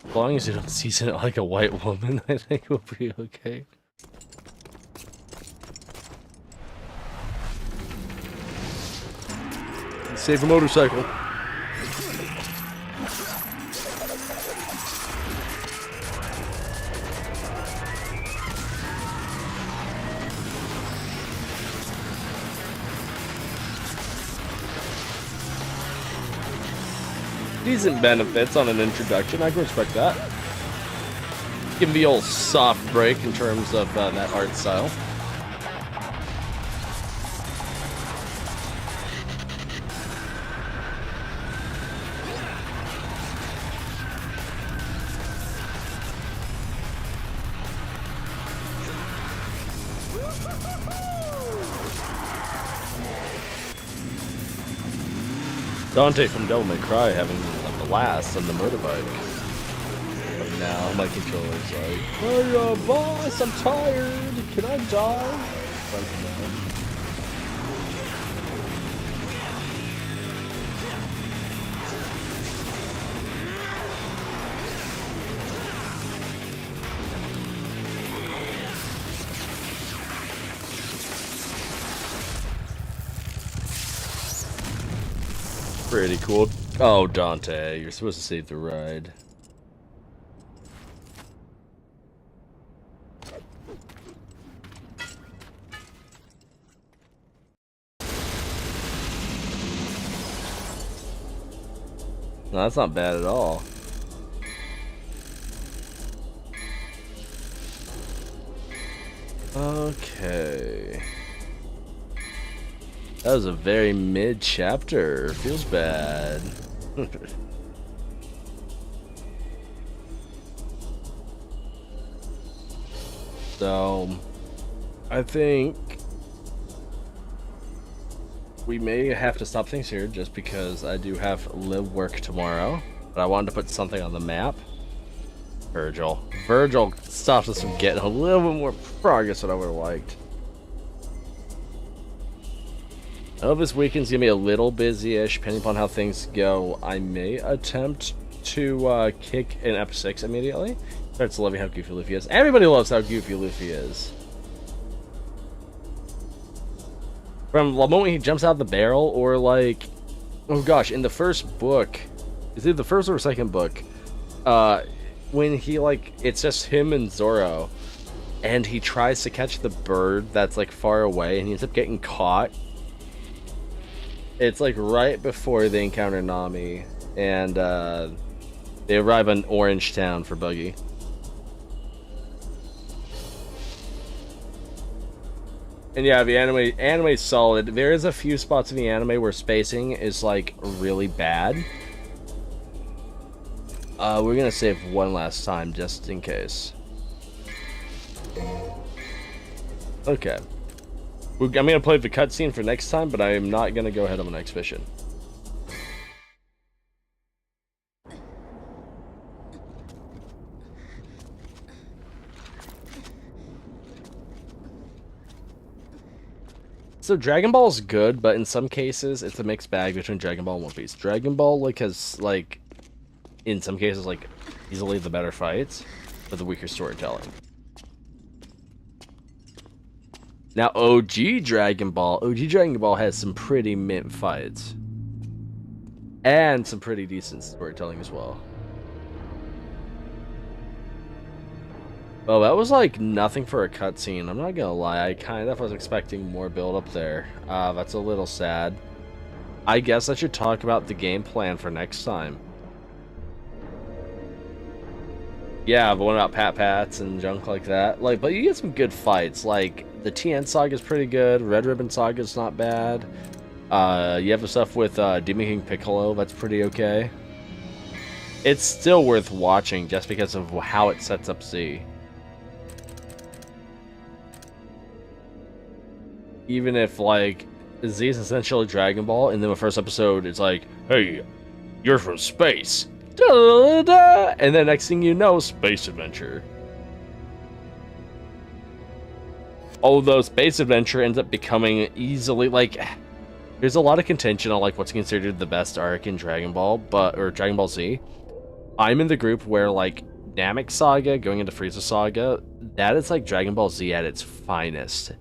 As long as you don't season it like a white woman, I think we'll be okay. Save a motorcycle. Decent benefits on an introduction, I can respect that. Give the old soft break in terms of that art style. Dante from Devil May Cry having a blast on the motorbike. But now my controller's like, "Hey, boss, I'm tired. Can I die?" Like, no. Pretty cool. Oh, Dante, you're supposed to save the ride. No, that's not bad at all. Okay. That was a very mid-chapter. Feels bad. So, I think we may have to stop things here just because I do have live work tomorrow. But I wanted to put something on the map. Virgil. Virgil stopped us from getting a little bit more progress than I would have liked. I know this weekend's gonna be a little busy-ish, depending upon how things go. I may attempt to kick in Ep 6 immediately. Starts loving how goofy Luffy is. Everybody loves how goofy Luffy is. From the moment he jumps out the barrel, or like, oh gosh, in the first book, is it the first or second book? When he like, it's just him and Zoro, and he tries to catch the bird that's like far away, and he ends up getting caught. It's like right before they encounter Nami, and they arrive in Orange Town for Buggy. And yeah, the anime's solid. There is a few spots in the anime where spacing is like really bad. We're gonna save one last time just in case. Okay. I'm gonna play the cutscene for next time, but I am not gonna go ahead on the next mission. So Dragon Ball's good, but in some cases it's a mixed bag between Dragon Ball and One Piece. Dragon Ball like has like, in some cases, like easily the better fights, but the weaker storytelling. Now OG Dragon Ball has some pretty mint fights. And some pretty decent storytelling as well. Well, that was like nothing for a cutscene. I'm not gonna lie, I kind of was expecting more build up there. That's a little sad. I guess I should talk about the game plan for next time. Yeah, but what about Pat-Pats and junk like that? Like, but you get some good fights. Like, the TN Saga is pretty good. Red Ribbon Saga is not bad. You have the stuff with Demon King Piccolo. That's pretty okay. It's still worth watching just because of how it sets up Z. Even if, like, Z is essentially Dragon Ball, and then the first episode is like, hey, you're from space. Da-da-da-da. And then next thing you know, space adventure. Although space adventure ends up becoming easily, like, there's a lot of contention on like what's considered the best arc in Dragon Ball, or Dragon Ball Z. I'm in the group where like Namek Saga going into Frieza Saga, that is like Dragon Ball Z at its finest.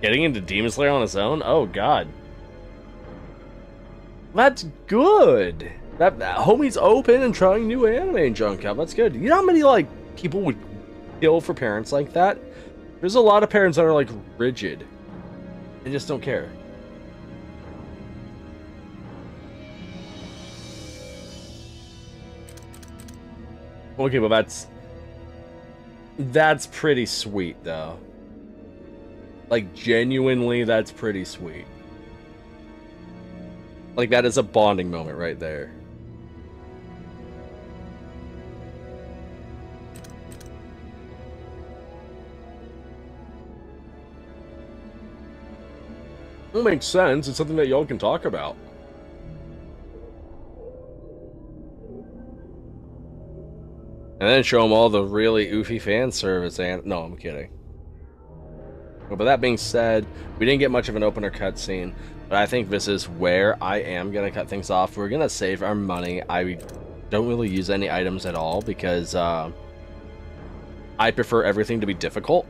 Getting into Demon Slayer on his own? Oh god. That's good. That homie's open and trying new anime and junk out. That's good. You know how many like people would kill for parents like that? There's a lot of parents that are like rigid. They just don't care. Okay, well that's pretty sweet though. Like genuinely, that's pretty sweet. Like, that is a bonding moment right there. It makes sense. It's something that y'all can talk about. And then show them all the really oofy fan service and... No, I'm kidding. But that being said, we didn't get much of an opener cutscene. But I think this is where I am going to cut things off. We're going to save our money. I don't really use any items at all because I prefer everything to be difficult,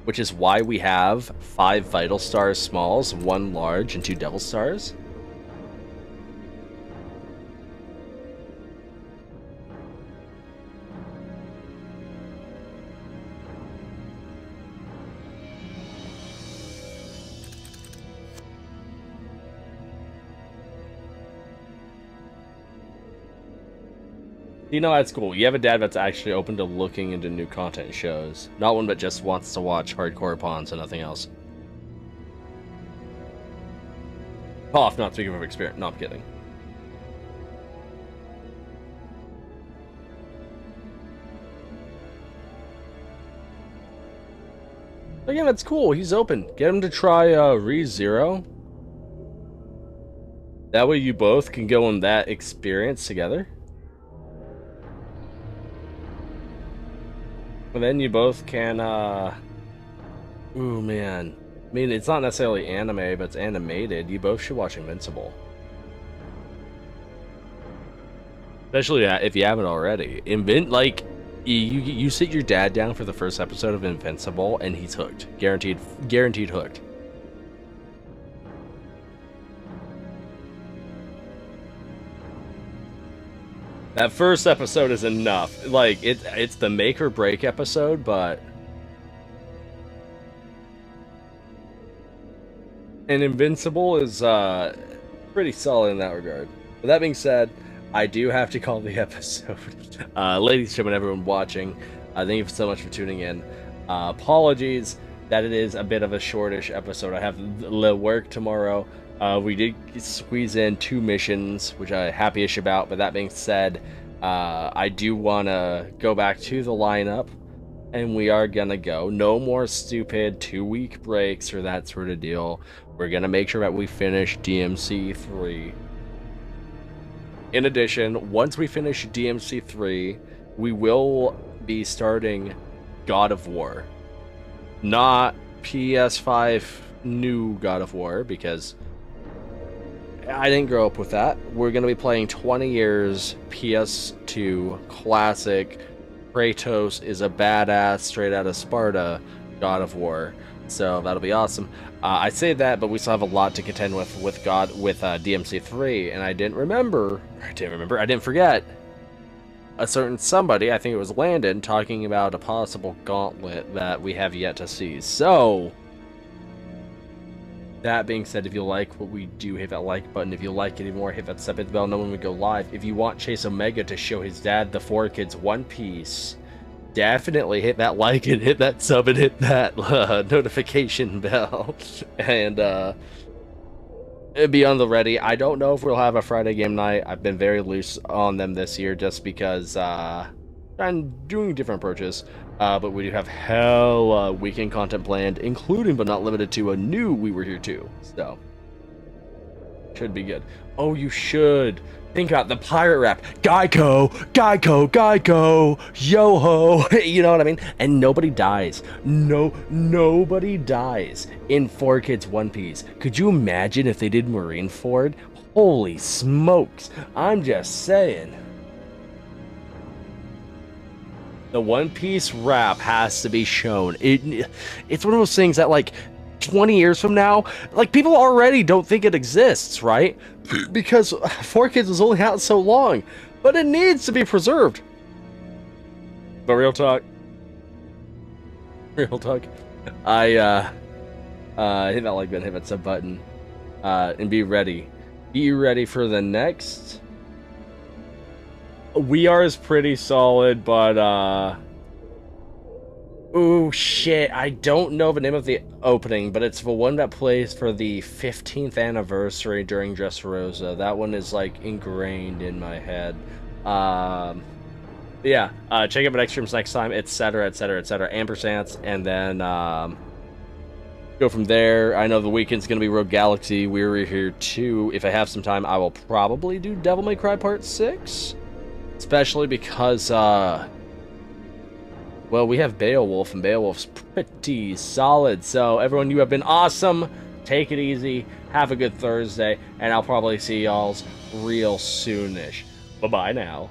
which is why we have 5 Vital Stars Smalls, 1 Large, and 2 Devil Stars. You know, that's cool. You have a dad that's actually open to looking into new content shows. Not one that just wants to watch hardcore pawns and nothing else. Off, not speaking from experience. No, I'm kidding. Again, that's cool. He's open. Get him to try ReZero. That way you both can go on that experience together. And then you both can, ooh, man. I mean, it's not necessarily anime, but it's animated. You both should watch Invincible. Especially if you haven't already. You sit your dad down for the first episode of Invincible, and he's hooked. Guaranteed hooked. That first episode is enough. Like, it's the make or break episode, but... And Invincible is pretty solid in that regard. But that being said, I do have to call the episode. Ladies and gentlemen, everyone watching, thank you so much for tuning in. Apologies that it is a bit of a shortish episode. I have work tomorrow. We did squeeze in 2 missions, which I'm happy-ish about. But that being said, I do want to go back to the lineup. And we are going to go. No more stupid 2-week breaks or that sort of deal. We're going to make sure that we finish DMC 3. In addition, once we finish DMC 3, we will be starting God of War. Not PS5 new God of War, because I didn't grow up with that. We're going to be playing 20 years PS2 classic. Kratos is a badass, straight out of Sparta God of War. So that'll be awesome. I say that, but we still have a lot to contend with DMC 3, and I didn't forget a certain somebody, I think it was Landon, talking about a possible gauntlet that we have yet to see. So, that being said, if you like what we do, hit that like button. If you like it anymore, hit that sub, hit the bell, know when we go live. If you want Chase Omega to show his dad the 4 Kids One Piece, definitely hit that like and hit that sub and hit that notification bell. And be on the ready. I don't know if we'll have a Friday game night. I've been very loose on them this year just because I'm doing different approaches. But we do have hella weekend content planned, including but not limited to a new We Were Here Too. So, should be good. Oh, you should. Think about the pirate rap. Geico, Geico, Geico, yo-ho. You know what I mean? And nobody dies. Nobody dies in 4 Kids One Piece. Could you imagine if they did Marineford? Holy smokes. I'm just saying. The One Piece rap has to be shown. It's one of those things that, like, 20 years from now, like, people already don't think it exists, right? Because 4 Kids was only out so long. But it needs to be preserved. But real talk. I hit that like button, hit that sub button. And be ready. Be ready for the next... We Are is pretty solid, but, oh, shit. I don't know the name of the opening, but it's the one that plays for the 15th anniversary during Dressrosa. That one is, like, ingrained in my head. Yeah, check out my next streams next time, etc., ampersands, and then, go from there. I know the weekend's gonna be Rogue Galaxy. We're here, too. If I have some time, I will probably do Devil May Cry Part 6. Especially because, well, we have Beowulf, and Beowulf's pretty solid. So, everyone, you have been awesome. Take it easy. Have a good Thursday. And I'll probably see y'all's real soonish. Bye-bye now.